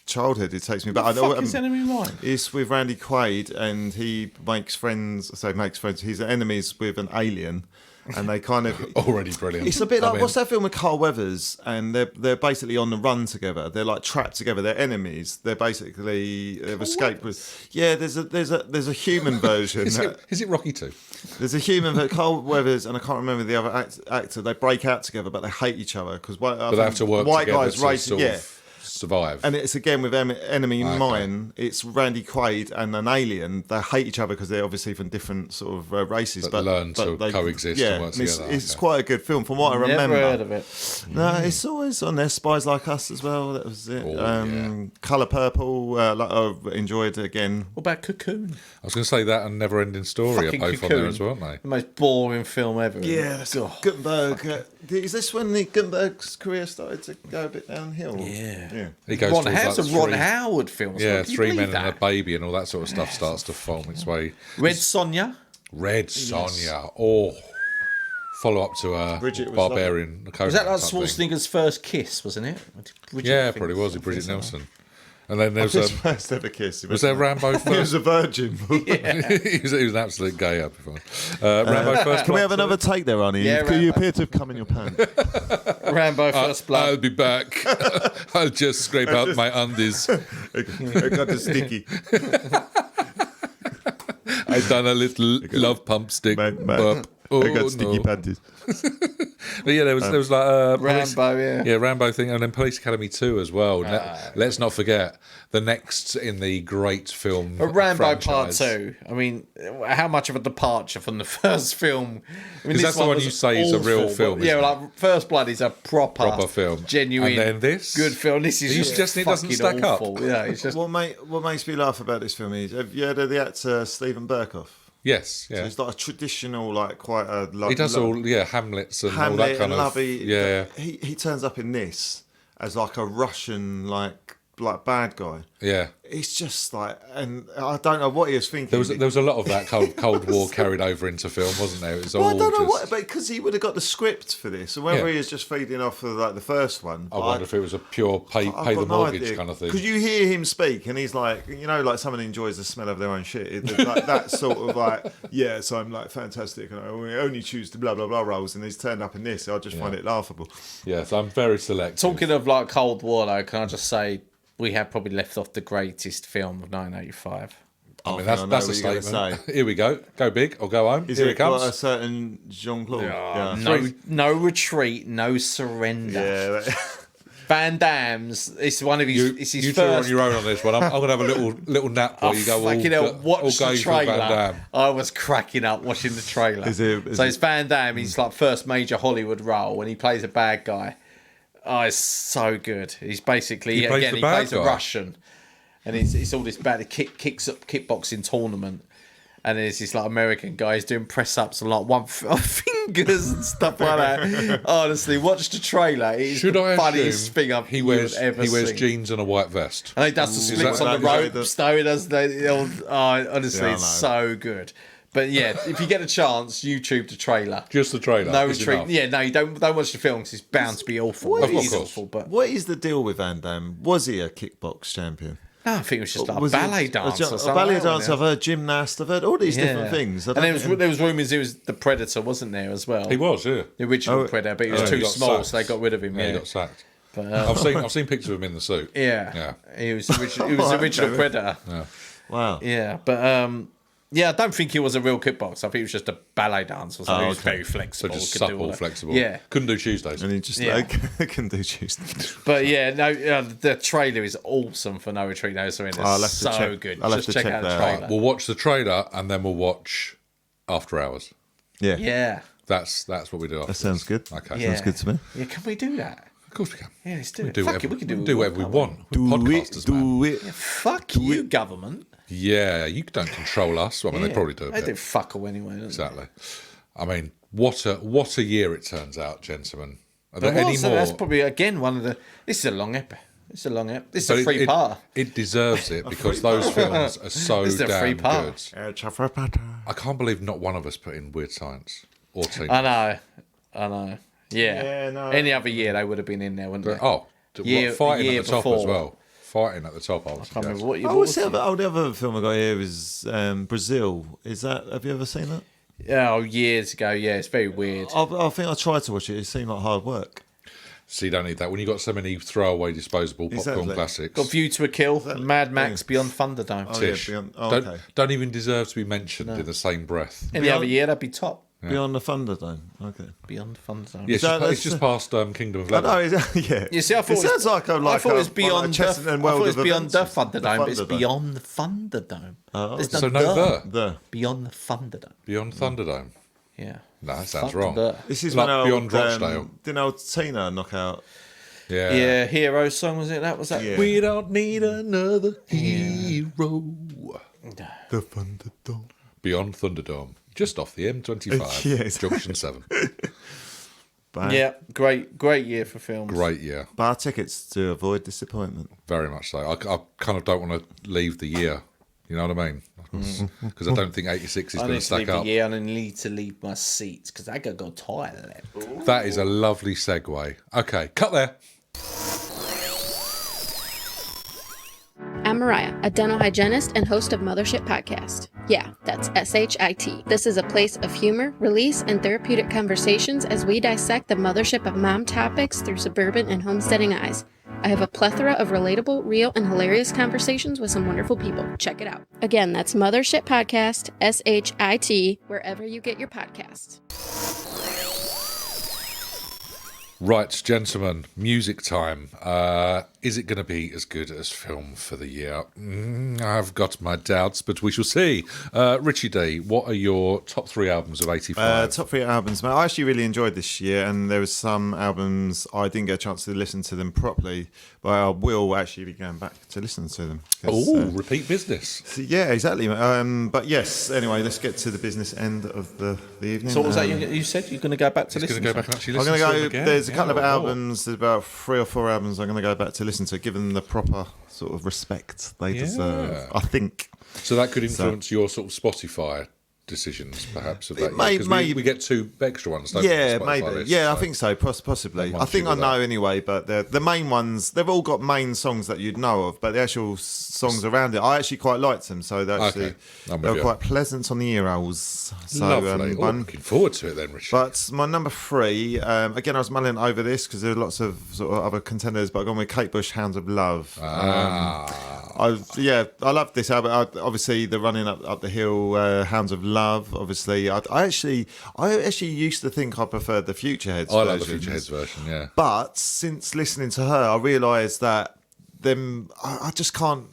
childhood. It takes me back. What the fuck is Enemy Mine? It's with Randy Quaid, and he makes friends. He's enemies with an alien, and they kind of. Already brilliant. It's a bit I like mean, what's that film with Carl Weathers, and they're basically on the run together. They're like trapped together. They're enemies. They've escaped with. Yeah, there's a human version. Is it Rocky 2? There's a human Carl Weathers, and I can't remember the other actor. They break out together, but they hate each other because But they have to work white together guys to racing. sort Yeah. of survive. And it's again with Enemy Okay. Mine. It's Randy Quaid and an alien. They hate each other because they're obviously from different sort of races. But learn to coexist and work it's, together. it's Okay. quite a good film from what I remember. Never heard of it. No, it's always on there. Spies Like Us as well. That was it. Oh, Colour Purple. I enjoyed it again. What about Cocoon? I was going to say that and Never Ending Story Fucking are both on Cocoon. there as well, aren't they? The most boring film ever. Yeah, that's God. Gutenberg. Is this when Gutenberg's career started to go a bit downhill? Yeah. He goes Ron towards Howard's like a Ron three- Howard film. Yeah, Can you 3 believe men and that? a baby and all that sort of stuff starts to form its way. Red Sonja. Red Sonja. Oh, follow up to Bridget was Barbarian. Was that like type thing. Schwarzenegger's first kiss, wasn't it? Bridget, Yeah, I think, probably was. Bridget Nelson. And then there was His first ever kiss. was there Rambo He first? was a virgin. he was an absolute gay up before. Rambo first. Can we have another take there, Arnie? Yeah, you Rambo. appear to have come in your pants. Rambo First Blood. I'll be back. I'll just scrape out my undies. I got the sticky. I've done a little love pump stick. Mate, burp. Oh, I got sticky no. panties. But yeah, there was like Rambo, yeah. Rambo thing, and then Police Academy 2 as well. Let's not forget the next in the great film. But Rambo franchise. Part 2. I mean, how much of a departure from the first film? I mean, 'Cause this that's the one was you say is a real awful, film, but yeah, isn't it? like First Blood is a proper film, genuine, and then this good film. This is Are you just suggesting it doesn't fucking stack up? awful. Yeah, it's just What makes me laugh about this film is, have you heard of the actor Stephen Burkoff? Yes, yeah. So it's like a traditional, like quite a. He does all Hamlets and all that Hamlet kind and of Lovey. yeah. He turns up in this as like a Russian like bad guy. Yeah. It's just like, and I don't know what he was thinking. There was a lot of that Cold War carried over into film, wasn't there? It was all Well, I don't know just, what, but because he would have got the script for this, and whether Yeah. he was just feeding off of like the first one. I wonder if it was a pure pay the mortgage kind of thing. Because you hear him speak, and he's like, like someone enjoys the smell of their own shit. It's like that sort of like, yeah, so I'm like fantastic, and I only choose the blah blah blah roles, and he's turned up in this. I just find it laughable. Yes, I'm very selective. talking of like Cold War. Though, can I just say we have probably left off the greatest film of 1985. I mean, I know that's a what you're gonna statement. Here we go. Go big or go home. Is Here it it comes. got a certain Jean Claude? No retreat, no surrender. Yeah. Van Damme's. It's one of his. It's his you two are on first. your own on this one. I'm going to have a little nap while you go Fucking hell, watch the gay for Van trailer. Damme. I was cracking up watching the trailer. Is it- It's Van Damme. He's like first major Hollywood role when he plays a bad guy. Oh, it's so good. He's basically He plays the bad plays a guy? Russian, and it's all this bad kicks up kickboxing tournament. And there's this like American guy who's doing press ups and like fingers and stuff like that. Honestly, watch the trailer. It's Should the I funniest assume thing I've he wears ever seen. jeans and a white vest? And he does the splits that on the exactly ropes, though. He does honestly, Yeah, I it's know. so good. But yeah, if you get a chance, YouTube the trailer. Just the trailer. No is retreat. enough. Yeah, no, you don't watch the film because it's bound to be awful. What It is- is Of course. awful, but What is the deal with Van Damme? Was he a kickbox champion? no, I think it was just like Was a he- ballet dance or A something. ballet like dance. that. I've heard gymnast. I've heard all these different things. And there was rumours he was the Predator, wasn't there, as well? He was, yeah. The original Oh, Predator, but he was yeah, too he got small, sacked. so they got rid of him. Yeah, Yeah, he got sacked. But, I've seen pictures of him in the suit. yeah. He was the original Okay. Predator. Wow. Yeah, but Yeah, I don't think he was a real kickboxer. I think he was just a ballet dancer. So he was okay. very flexible. So just could do all supple, that. flexible. Yeah. Couldn't do Tuesdays. And he just can do Tuesday. But yeah, no, the trailer is awesome for No Retreat, No Surrender. I'll have to So check- good. I'll have Just to check check out the that trailer. out. We'll watch the trailer and then we'll watch After Hours. Yeah. Yeah. That's what we do after. That sounds good. Okay. Yeah. Sounds good to me. Yeah, can we do that? Of course we can. Yeah, let's do it. Do Fuck whatever, it, we can do whatever we can't want. We're Do podcasters, it. man. Do it. Fuck you, government. Yeah, you don't control us. Well, I mean, they probably do a They bit. do fuck all anyway. Don't they? Exactly. I mean, what a year it turns out, gentlemen. Are there But any also, more? that's probably again one of the. This is a long ep. This is a long ep. This is But a free part. It deserves it because those films are so This is a free damn part. good. I can't believe not one of us put in Weird Science or Teen. I know. Yeah. Yeah, no. Any other year they would have been in there, wouldn't they? Oh, fighting year at the top before. as well. Fighting at the top, I would I can't suggest. remember what you. Oh, what's the other film I got here is Brazil. Is that? Have you ever seen that? Oh, years ago. Yeah, it's very weird. I think I tried to watch it. It seemed like hard work. So you don't need that when you got so many throwaway disposable popcorn Exactly. classics. Got View to a Kill, Mad Max, Beyond Thunderdome. Oh, Tish. yeah, beyond, oh, don't, okay. don't even deserve to be mentioned in the same breath. Any other year that'd be top. Beyond the Thunderdome. Okay. Beyond Thunderdome. Yeah, that- it's just past Kingdom of I Leather. know. Yeah. You see, I thought it sounds like I thought it was a beyond Chesterton I thought world it was of beyond the adventures. Thunderdome, but it's Thunderdome. beyond the Thunderdome. Oh, There's So no The. beyond the Thunderdome. Beyond Thunderdome. Yeah. No, that sounds Fuck wrong. the- This is Like when Beyond Rochdale. didn't old Tina knock out? Yeah, Hero song was it? That was that. Yeah. We don't need another hero. The Thunderdome. Beyond Thunderdome. Just off the M25, Yes. Junction 7. Yeah, great year for films. Great year. Bar tickets to avoid disappointment. Very much so. I kind of don't want to leave the year. You know what I mean? Because I don't think 86 is I going need to to stack leave up. the year and I need to leave my seats because I gotta go toilet. That is a lovely segue. Okay, cut there. I'm Mariah, a dental hygienist and host of Mothership Podcast. Yeah, that's SHIT. This is a place of humor, release, and therapeutic conversations as we dissect the mothership of mom topics through suburban and homesteading eyes. I have a plethora of relatable, real, and hilarious conversations with some wonderful people. Check it out. Again, that's Mothership Podcast, SHIT, wherever you get your podcasts. Right, gentlemen, music time. Is it going to be as good as film for the year? I've got my doubts, but we shall see. Richie D, what are your top 3 albums of 85? Top 3 albums, mate. I actually really enjoyed this year, and there was some albums I didn't get a chance to listen to them properly, but I will actually be going back to listen to them. Oh, repeat business. Yeah, exactly. But yes, anyway, let's get to the business end of the evening. So what was that you said? You're gonna go back to He's going listen to go to? back and actually I'm listen going to to them go. again. There's a couple of Yeah, albums. There's about 3 or 4 albums I'm going to go back to listen to, give them the proper sort of respect they deserve. I think. So that could influence your sort of Spotify decisions, perhaps, of that may- year. 'Cause may- we get 2 extra ones, don't we? Yeah, on Spotify maybe. list, Yeah, I so- think so. Possibly. That I think I one's you know with anyway. But the main ones, they've all got main songs that you'd know of. But the actual songs around it, I actually quite liked them. So they Okay, I'm they with were you. quite pleasant on the ear holes. So, Lovely. Oh, looking forward to it then, Richard. But my number 3, again, I was mulling over this because there are lots of sort of other contenders, but I've gone with Kate Bush, Hounds of Love. I love this album. Obviously, the Running Up the Hill, Hounds of Love. Obviously, I actually used to think I preferred the Futureheads I like the versions. Futureheads version, yeah. But since listening to her, I realised that I just can't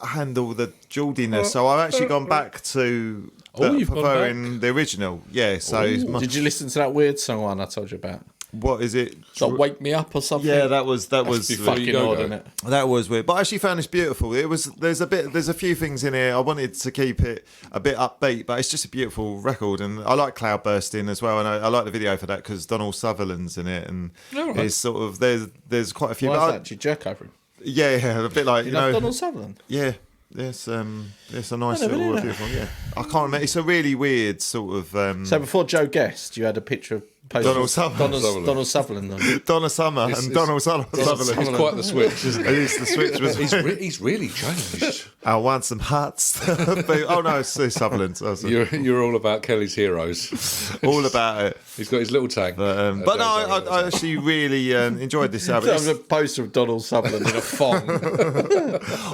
handle the Geordiness. So I've actually gone back to You've gone preferring the original. Yeah. So it's much, Did you listen to that weird song one I told you about? what is it? So Wake Me Up or something? Yeah, that was Be fucking go, odd, go. isn't it? that was weird, but I actually found this beautiful. There's a few things in here. I wanted to keep it a bit upbeat, but it's just a beautiful record, and I like Cloudbursting as well, and I like the video for that because Donald Sutherland's in it, and it's sort of there's quite a few. Why but is that? Did you jerk over him? yeah, a bit like You love Donald Sutherland? yeah. It's a nice never little knew that. beautiful. Yeah, I can't remember. It's a really weird sort of. So before Joe guessed, you had a picture of Donald Sutherland. Donald Sutherland. Donna Summer and Donald Sutherland. It's quite the switch, isn't it? It is the switch. He's really changed. I want some hearts. Oh no, it's Sutherland. You're all about Kelly's heroes. All about it. He's got his little tank. But no, I actually really enjoyed this album. There's a poster of Donald Sutherland in a thong.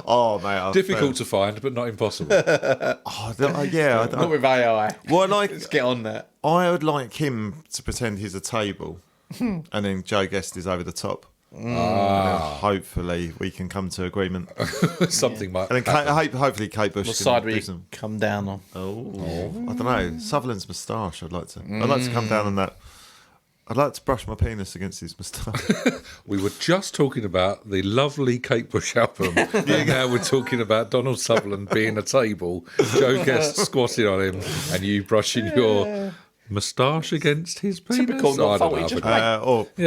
Oh mate, Difficult to find, but not impossible. yeah. Not with AI. Well, Let's get on that. I would like him to pretend he's a table, and then Joe Guest is over the top. And then hopefully we can come to agreement. Something might. And then hopefully Kate Bush What can side do will you some. come down on? I don't know. Sutherland's moustache. I'd like to come down on that. I'd like to brush my penis against his moustache. We were just talking about the lovely Kate Bush album. Now we're talking about Donald Sutherland being a table, Joe Guest squatting on him, and you brushing your moustache against his penis. Typical, not I don't faulty, know, just but-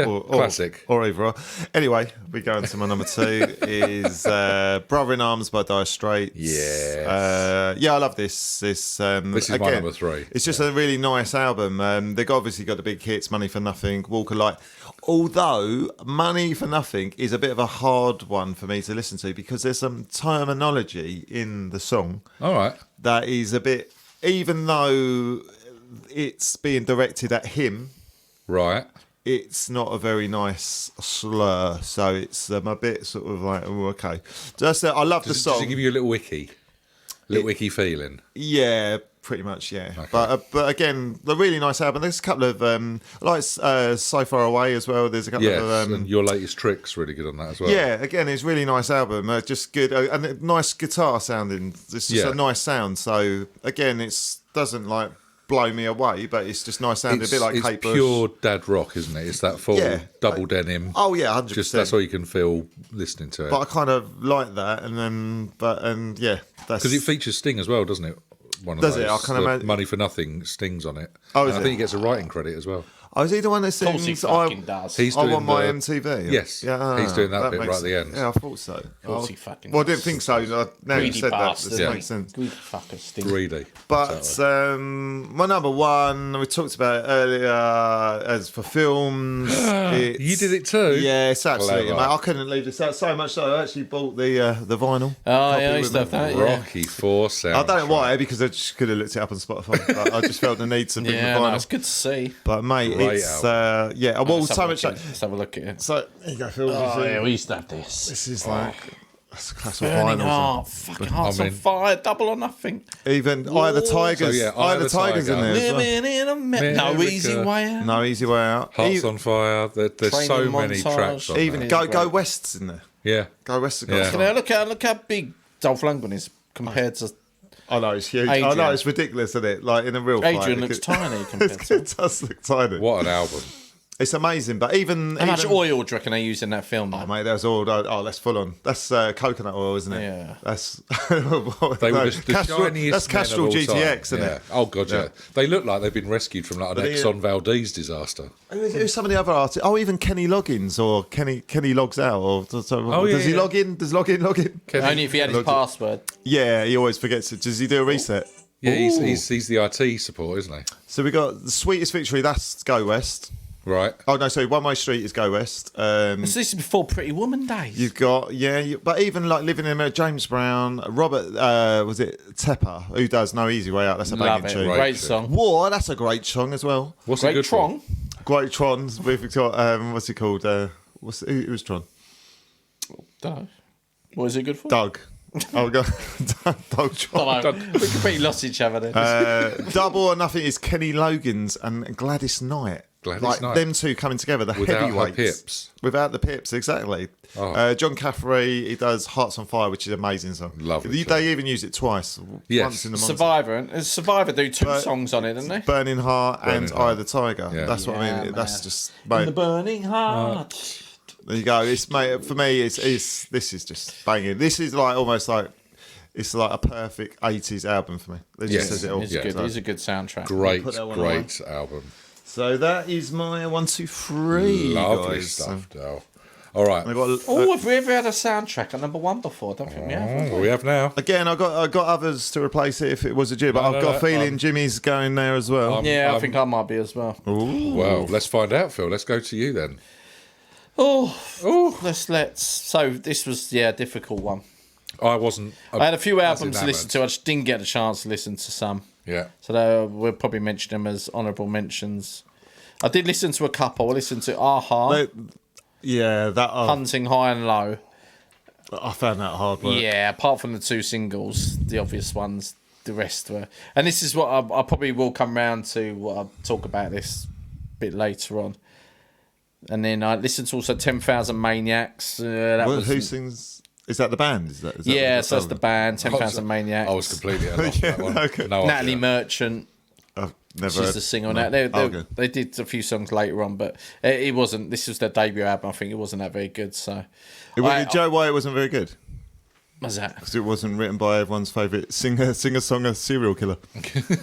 Or classic. Or either or. Anyway, we go into my number 2 is Brother in Arms by Dire Straits. Yes. I love this. This is my again, number 3. It's just a really nice album. They've obviously got the big hits, Money for Nothing, Walk a Light. Although Money for Nothing is a bit of a hard one for me to listen to because there's some terminology in the song All right. that is a bit, even though it's being directed at him, Right. it's not a very nice slur, so it's a bit sort of like, oh, okay. Just I love the Does song. it give you a little wiki feeling? Yeah, pretty much, yeah. Okay. But again, a really nice album. There's a couple of I like So Far Away as well. There's a couple of and Your Latest Trick's really good on that as well. yeah. Again, it's a really nice album. Just good and a nice guitar sounding. It's just a nice sound. So again, it doesn't like blow me away, but it's just nice sounding. A bit like Kate Bush. It's pure dad rock, isn't it? It's that full double denim. Oh yeah, 100%. Just that's all you can feel listening to it. But I kind of like that, and then that's Because it features Sting as well, doesn't it? One of Does those. it? I can imagine. Money for Nothing Sting's on it. Oh, and is I it? think he gets a writing credit as well. Oh, is he the one that Of course he sings? fucking does. He's I doing want my the- MTV. Yes, he's doing that bit makes right at the end. Yeah, I thought so. Of course he fucking Well, I does. didn't think so. Now you Greedy said bastard. that, this Yeah. makes sense. Greedy fucker Sting. Greedy. But my number 1, we talked about it earlier, as for films. You did it too? Yes, absolutely. Clever. Mate, I couldn't leave this out so much so I actually bought the vinyl. Oh, copy yeah, I with used to have me. that, yeah. Rocky 4 soundtrack. I don't know why, because I just could have looked it up on Spotify. But I just felt the need to bring Yeah, the no, vinyl. it's good to see. But mate, Great it's well, Let's so have a much. look at it. Let's have a look at it. So here you go, Phil. Oh, yeah, we used to have this. This is like that's a class of Burning vinyls. Heart, fucking Hearts I on mean- Fire, Double or Nothing. Even Eye of the Tigers. So, yeah, Eye of the Tigers in there. As well. Living in No America. Easy Way Out. No Easy Way Out. Hearts on Fire. There's Training so many montage. tracks on Even there. Go great. West's in there. Yeah. Go West. Yeah. Now, look how big Dolph Lundgren is compared to I know it's huge. Adrian. I know it's ridiculous, isn't it? Like in a real fight, Adrian. Looks tiny compared to. It does look tiny. What an album. It's amazing, but even How much oil do you reckon they use in that film? Oh, mate, that's all. Oh, that's full on. That's coconut oil, isn't it? Yeah. That's They were just the Castrol, shiniest that's Castrol men of all GTX, time. isn't Yeah. it? Oh, God, yeah. They look like they've been rescued from like an But Exxon Valdez disaster. Who's some of the other artists? Oh, even Kenny Loggins or Kenny logs out. Or does he yeah. log in? Does log in? Only if he had his password. Yeah, he always forgets it. Does he do a reset? Yeah, he's the IT support, isn't he? So we got the Sweetest Victory. That's Go West. Right. Oh no, sorry. One Way Street is Go West. So this is before Pretty Woman days. You've got but even like Living in America, James Brown, Robert was it Tepper who does No Easy Way Out. That's a Love banging it. tune. Great song. War, that's a great song as well. What's it Great good Tron. Great Tron with what's it called? Who was Tron? Dunno. What is it good for? Doug. Oh god, Doug Tron. Dunno. We completely lost each other then. Double or Nothing is Kenny Loggins and Gladys Knight. Gladys Knight. Them two coming together, the Without her heavyweights. pips. Without the pips, exactly. Oh. John Caffrey, he does Hearts on Fire, which is an amazing song. Lovely They even use it twice. Yes. Once in the montage. Survivor. And Survivor do two songs on it, don't they? Burning Heart and Burning Eye Heart. of the Tiger. Yeah. That's what I mean. Yeah, That's man. just In the mate. Burning Heart. There you go. It's mate for me. It's this is just banging. This is like almost like it's like a perfect 80s album for me. It Yes. just says it all. It's Yeah. good. It's a good soundtrack. Great, Put that one great album. So that is my 1, 2, 3. Lovely guys. stuff, Dale. All right. I got, Oh, have we ever had a soundtrack at number one before? I don't think we have. We have now. again, I got others to replace it if it was a Jim, but I've got a feeling Jimmy's going there as well. Yeah, I think I might be as well. Well, let's find out, Phil. Let's go to you then. Let's. So this was a difficult one. I wasn't. I had a few albums to enamoured. listen to. I just didn't get a chance to listen to some. Yeah. So we'll probably mention them as honourable mentions. I did listen to a couple. I listened to Aha, Hunting High and Low. I found that hard work. Yeah, apart from the two singles, the obvious ones, the rest were. And this is what I probably will come round to. What I'll talk about this a bit later on. And then I listened to also 10,000 Maniacs. Who sings? Is that the band? Is that yeah, so that's the band, 10,000 Maniacs. I was completely at a loss for that one. Okay. No Natalie idea. Merchant. I've never She's heard. the singer on No. that. Okay. They did a few songs later on, but it wasn't. This was their debut album. I think it wasn't that very good. So, Do you know why it wasn't very good? what's that? Because it wasn't written by everyone's favourite singer-songer serial killer.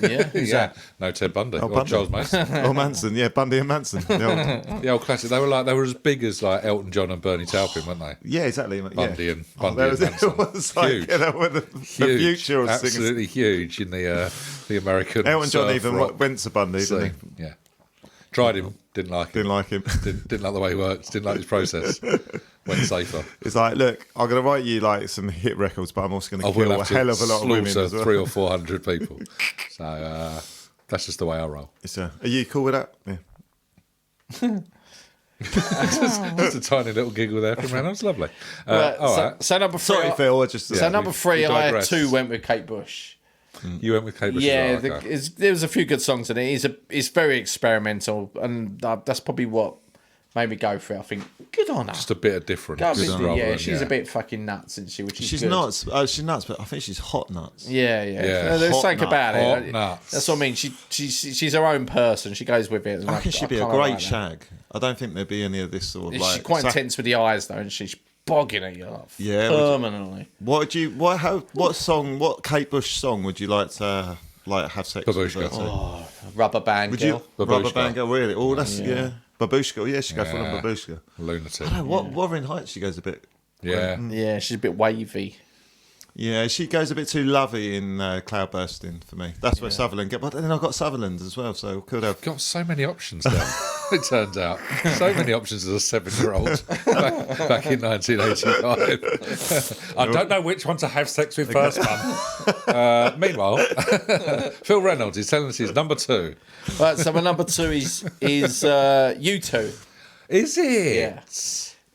Yeah, who's Yeah. that? No, Ted Bundy. Or Bundy. Charles Manson. Or Manson, yeah, Bundy and Manson. The old classic. They were as big as like Elton John and Bernie Taupin, weren't they? Yeah, exactly. Bundy yeah. and Bundy That and was, Manson. it was like, Huge. you know, the Huge. future of singers. Absolutely huge in the American. Elton John surf even rock went to Bundy, didn't he? scene. Yeah. Tried him. Didn't like him. Didn't like him. Didn't like the way he works. Didn't like his process. Went safer. It's like, look, I'm going to write you like some hit records, but I'm also going I to will kill a have to hell of a lot of women slaughter as well. 300 or 400 people. So that's just the way I roll. Are you cool with that? Yeah. Just a tiny little giggle there from Reynolds. Lovely. All right. So number three. Sorry, Phil. I just So number three, we I had digress. two went with Kate Bush. You went with Kate Bush. Yeah, as well, okay. there was a few good songs in it. It's very experimental, and that's probably what made me go for it. I think good on her. Just a bit of different. Go a just bit- rather yeah, than- she's a bit fucking nuts, isn't she? Which is She's good. nuts. She's nuts, but I think she's hot nuts. Yeah. Yeah, There's hot something nut, about hot it. nuts. That's what I mean. She's her own person. She goes with it. I reckon she'd be a great shag. I don't think there'd be any of this sort of like. She's quite intense with the eyes though, and she's bogging at you up Yeah, permanently. What Kate Bush song would you like to have sex Babushka. with? Rubber band Would girl. you? Babushka. Rubber Band Girl, really? Oh, that's yeah. Babushka, yeah, she goes full on Yeah. Babushka. Lunatic. Wuthering Heights, she goes a bit. Yeah. Yeah, she's a bit wavy. Yeah, she goes a bit too lovey in Cloudbursting for me. That's where Sutherland get. But then I've got Sutherland as well, so could have. Got so many options there. It turns out so many options as a 7-year-old back in 1985. I don't know which one to have sex with first, Mum. Meanwhile, Phil Reynolds is telling us his number 2. Right, so my number 2 is U2. Is it? Yeah.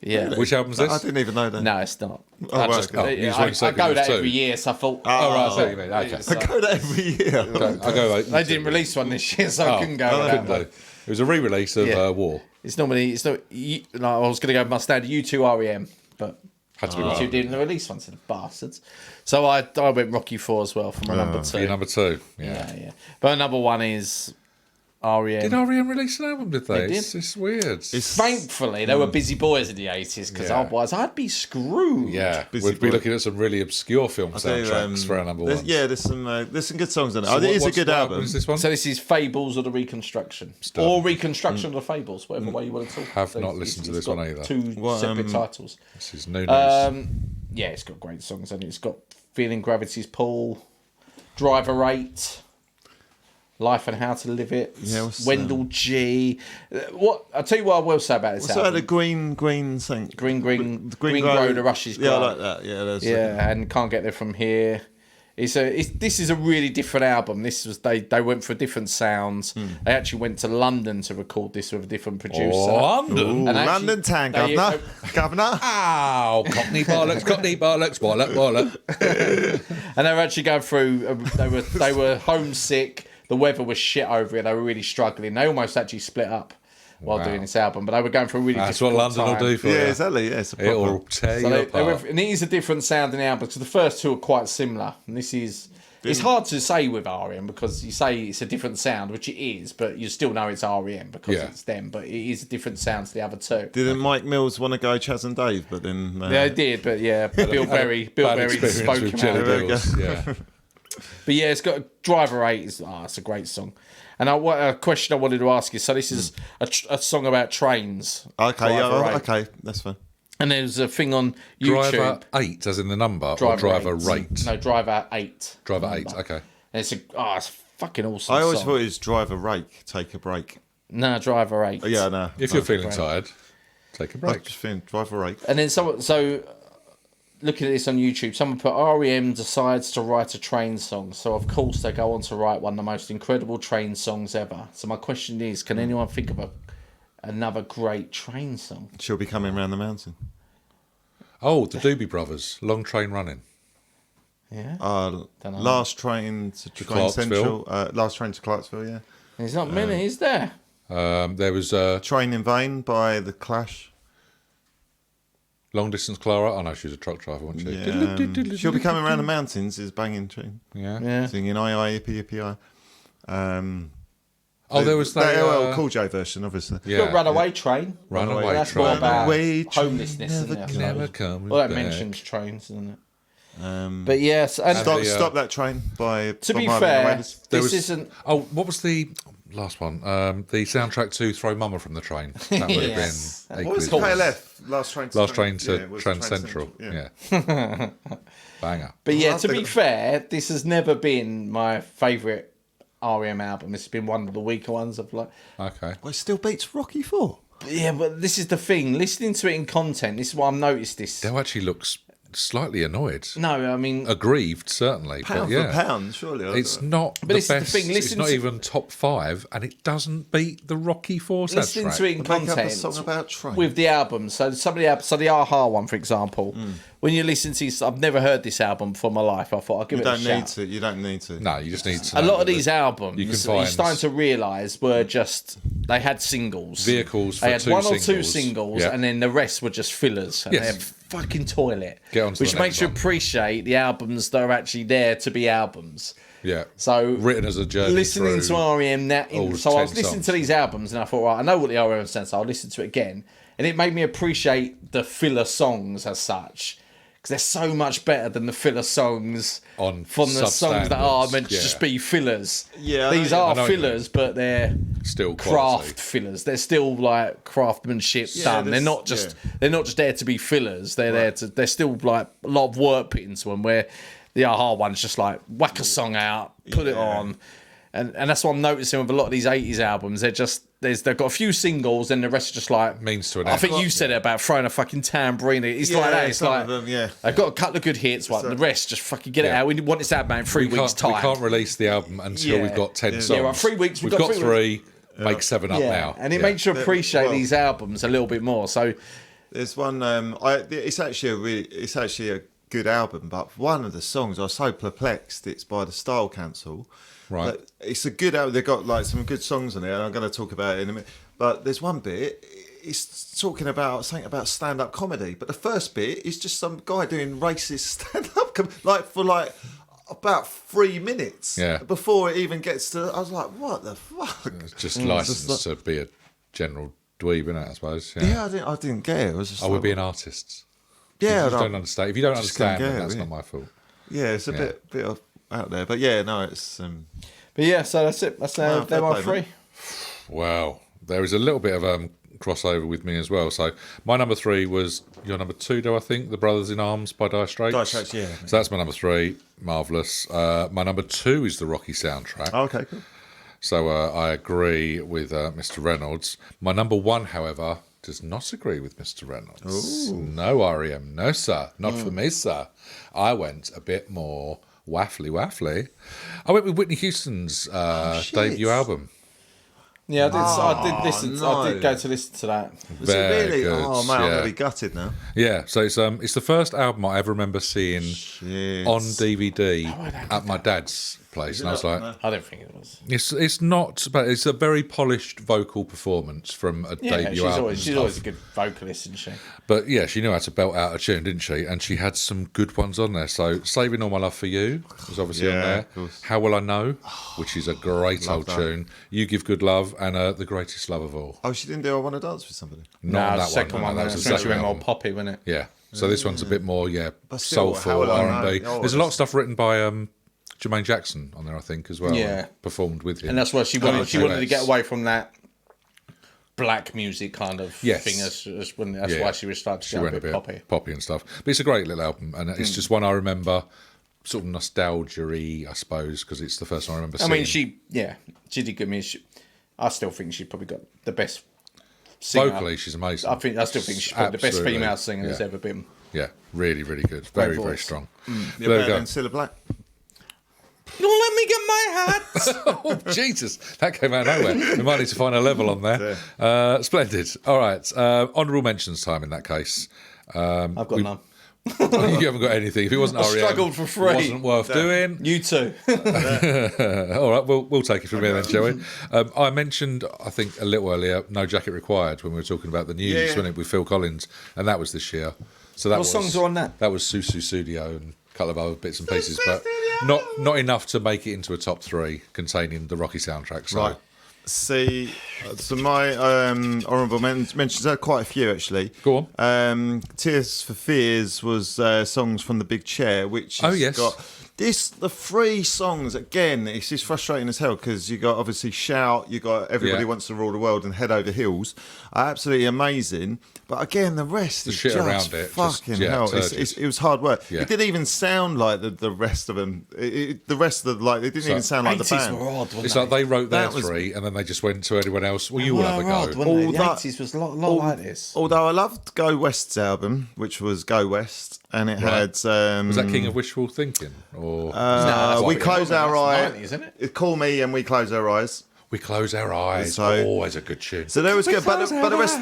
Yeah. Which album's this? I didn't even know that. No, it's not. Oh, I, right, just, okay. You just wanted to say I go because there it's every two. year, so I thought. Oh, right, I see what you mean. Okay. I go there every year. I go like, They didn't release one this year, so I couldn't go. with couldn't that do. one. It was a re-release of Yeah. War. It's not. I was going to go with my standard U2 REM, but Had to be U2 one. didn't release one to the bastards. So I went Rocky 4 as well for my number 2. Your number 2. Yeah. Yeah. But my number 1 is REM. Did R.E.M. release an album, did they? They did. It's weird. Thankfully, they were busy boys in the 80s because Yeah. otherwise I'd be screwed. Yeah, Busy we'd be boy. looking at some really obscure film I'll tell you, soundtracks for our number 1. Yeah, there's some good songs in it. So it is a what's- good what album. Is this one? So this is Fables or the Reconstruction, or Reconstruction of the Fables, whatever way you want to talk. Have not It's- listened to it's this one got either. 2 separate titles. This is new news. Yeah, it's got great songs and it's got Feeling Gravity's Pull, Driver 8, Life and How to Live It, Yeah, what's, Wendell G. What I'll tell you what I will say about this So album. the green thing. Green Road, The Rush is Yeah, I Grown. like that. Yeah, there's Yeah, and Can't Get There From Here. This is a really different album. This was they went for different sounds. They actually went to London to record this with a different producer. London. And actually, London Town, they- governor. Governor. Ow, Cockney bollocks, wallet. And they were actually going through. They were homesick. The weather was shit over here. They were really struggling. They almost actually split up while doing this album. But they were going for a really That's what difficult London time. will do for Yeah, you. exactly. Yeah, it's a It'll proper. tear So you they apart. went, and it is a different sounding album because the first two are quite similar. And this is. It's hard to say with REM because you say it's a different sound, which it is, but you still know it's REM because Yeah. it's them. But it is a different sound to the other two. Didn't Mike Mills want to go Chaz and Dave, but then Yeah, they did, but yeah, Bill Berry Bad spoke experience with him Jelly out. There we Bills. Yeah. But yeah, it's got Driver 8. It's a great song. And a question I wanted to ask you. So this is a song about trains. Okay, Driver 8. okay, that's fine. And there's a thing on YouTube. Driver 8, as in the number, or driver 8. rate? No, driver 8. Driver number. 8, okay. And it's fucking awesome. I always song. thought it was driver rake, take a break. No, driver 8. Oh, yeah, no. If you're feeling tired, take a I break. just think driver rake. And then so looking at this on YouTube, someone put REM decides to write a train song. So of course they go on to write one of the most incredible train songs ever. So my question is, can anyone think of another great train song? She'll be coming round the mountain. Oh, the Doobie Brothers, Long Train Running. Yeah. Last train to Train Clarksville. Central. Last train to Clarksville, yeah. There's not many, is there? There was Train in Vain by The Clash. Long Distance Clara. Oh no, she was a truck driver, wasn't she? Yeah, She'll be coming around the mountains is banging tune. Yeah. Singing I, yippee, yippee, I. There was that. The Cool J version, obviously. Yeah. Got Runaway Train. Runaway That's Train. more about Runaway Train, homelessness, isn't it? Never coming Well, that back. mentions trains, isn't it? But yes, and Stop That Train by to Bob be Marley and the fair, Wailers. this isn't. Oh, what was the last one? The soundtrack to Throw Mama from the Train. That would Yes. have been. What was equally- KLF? Last Train to Last Train to it was Train Train Central. Yeah. Yeah. Banger. But yeah, Well, to be fair, this has never been my favourite REM album. It's been one of the weaker ones of like. Okay. Well, it still beats Rocky 4. Yeah, but this is the thing. Listening to it in content, this is why I've noticed this. Dale actually looks slightly annoyed. No, I mean, Aggrieved, certainly. Pound but yeah. for pound, surely. It's not the this is the best. thing, It's listen not to- even top 5, and it doesn't beat the Rocky 4 soundtrack. listening to it in Make up a content song about train. with the album. So some of the so the Aha one, for example, when you listen to, I've never heard this album before in my life. I thought I'll give You it a don't need shout. to. You don't need to. No, you just need to. A know lot of that these albums, you can you're find starting to realise were just they had singles, vehicles for They had two one or two singles. singles, Yeah. and then the rest were just fillers. And Yes. they're fucking toilet. Get on to which the makes next you one. appreciate the albums that are actually there to be albums. Yeah. So written as a journey listening through to REM now, all so I was 10 listening songs. to these albums and I thought, right, I know what the REM stands for. I'll listen to it again, and it made me appreciate the filler songs as such, because they're so much better than the filler songs On from the songs that are substandards, meant to yeah. just be fillers. Yeah, I these know- are I know what you fillers, but they're Still craft quality. fillers. They're still like craftsmanship done. They're there's- not just there to be fillers. They're there to. They're still like a lot of work put into them. Where the Aha one's just like whack a song out, put it on, and that's what I'm noticing with a lot of these '80s albums. They've got a few singles, and the rest are just like Means to an I end. think you said it about throwing a fucking tambourine. It's Yeah, like that. It's some like of them, yeah. they've got a couple of good hits. Like the rest, just fucking get it Yeah. out. We want this out in 3 We weeks' time. can't release the album until Yeah. we've got 10 Yeah. songs. Yeah, right, 3 weeks, We've we've got got 3 3. Make 7 up now. and it Yeah. makes you appreciate well- these albums a little bit more. So. There's one. It's actually a good album, but one of the songs I was so perplexed. It's by the Style Council. Right. But it's a good album. They've got like some good songs on there, and I'm going to talk about it in a minute. But there's one bit. It's talking about something about stand-up comedy, but the first bit is just some guy doing racist stand-up, for about 3 minutes. Yeah. Before it even gets to, I was like, what the fuck? It's just licensed to be a general dweeb, innit, I suppose. Yeah. Yeah, I didn't get it. I was just Oh, we're like, being artists. yeah, You just no, don't understand. If you don't just couldn't understand, get then it, that's yeah. not my fault. yeah, it's a bit of out there, but yeah, no, it's But yeah, so that's it. That's Wow, they're fair my play, three. mate. Wow. There is a little bit of crossover with me as well. So my number 3 was your number 2, do I think? The Brothers in Arms by Dire Straits. Dire Straits, yeah. So that's my number 3. Marvellous. My number 2 is the Rocky soundtrack. Oh, okay, cool. So I agree with Mr. Reynolds. My number 1, however, does not agree with Mr. Reynolds. No REM, no sir, not for me, sir. I went a bit more waffly. I went with Whitney Houston's debut album. Yeah, I did listen. no. I did go to listen to that. Was it Very really? good, Oh man, I'm yeah. gonna be gutted now. Yeah, so it's the first album I ever remember seeing Shit. on DVD at my dad's place, and I was like, I don't think it was. it's not, but it's a very polished vocal performance from a Yeah, debut she's album. always and a stuff. good vocalist, isn't she? But yeah, she knew how to belt out a tune, didn't she? And she had some good ones on there. So Saving All My Love for You was obviously on Yeah, there. of course. How Will I Know, which is a great old that. tune. You Give Good Love, and The Greatest Love of All. Oh, she didn't do I Want to Dance with Somebody. Not on the that second one. one. No, That's that was the when she second went more album. poppy, wasn't it? Yeah. So this one's a bit more, But still, soulful How Will I R&B. Know? Oh, There's a lot of stuff written by Jermaine Jackson on there, I think, as well. Yeah. Performed with him. And that's why she wanted. She wanted to get away from that black music kind of Yes. thing. That's why she was starting to go a bit poppy and stuff. But it's a great little album, and it's just one I remember, sort of nostalgia-y, I suppose, because it's the first one I remember seeing. I mean, she did good music. I still think she probably got the best singer. Vocally, she's amazing. I still think she's probably the best female singer there's ever been. Yeah, really, really good. Very, very strong. You're There we better go. than Cilla Black. Let me get my hat. Oh, Jesus. That came out of nowhere. We might need to find a level on there. Splendid. All right. Honourable mentions time in that case. I've got none. You haven't got anything. If it wasn't REM, struggled for free. It wasn't worth doing. You too. All right, we'll take it from here then, shall we? I mentioned, I think, a little earlier, No Jacket Required when we were talking about the news, wasn't it, with Phil Collins, and that was this year. So that What songs are on that? That was Susu Studio and a couple of other bits and pieces, but not enough to make it into a top 3 containing the Rocky soundtrack. So. Right. See, so my honourable mentions are quite a few actually. Go on. Tears for Fears was songs from The Big Chair, which has got the 3 songs again. It's just frustrating as hell because you got obviously Shout, you got Everybody Wants to Rule the World, and Head Over Heels. Absolutely amazing. But again, the rest is shit just around it, fucking hell. It was hard work. Yeah. It didn't even sound like the rest of them. The rest of the it didn't even sound like the band. Were odd, it's like they wrote their 3 and then they just went to anyone else. Well, you will have a go. The 80s was a lot like this. Although I loved Go West's album, which was Go West, and it had. Was that King of Wishful Thinking? Or We Close Our Eyes. 90s, isn't it? Call Me and We Close Our Eyes. We Close Our Eyes. So- Always a good tune. So that was good, but the rest of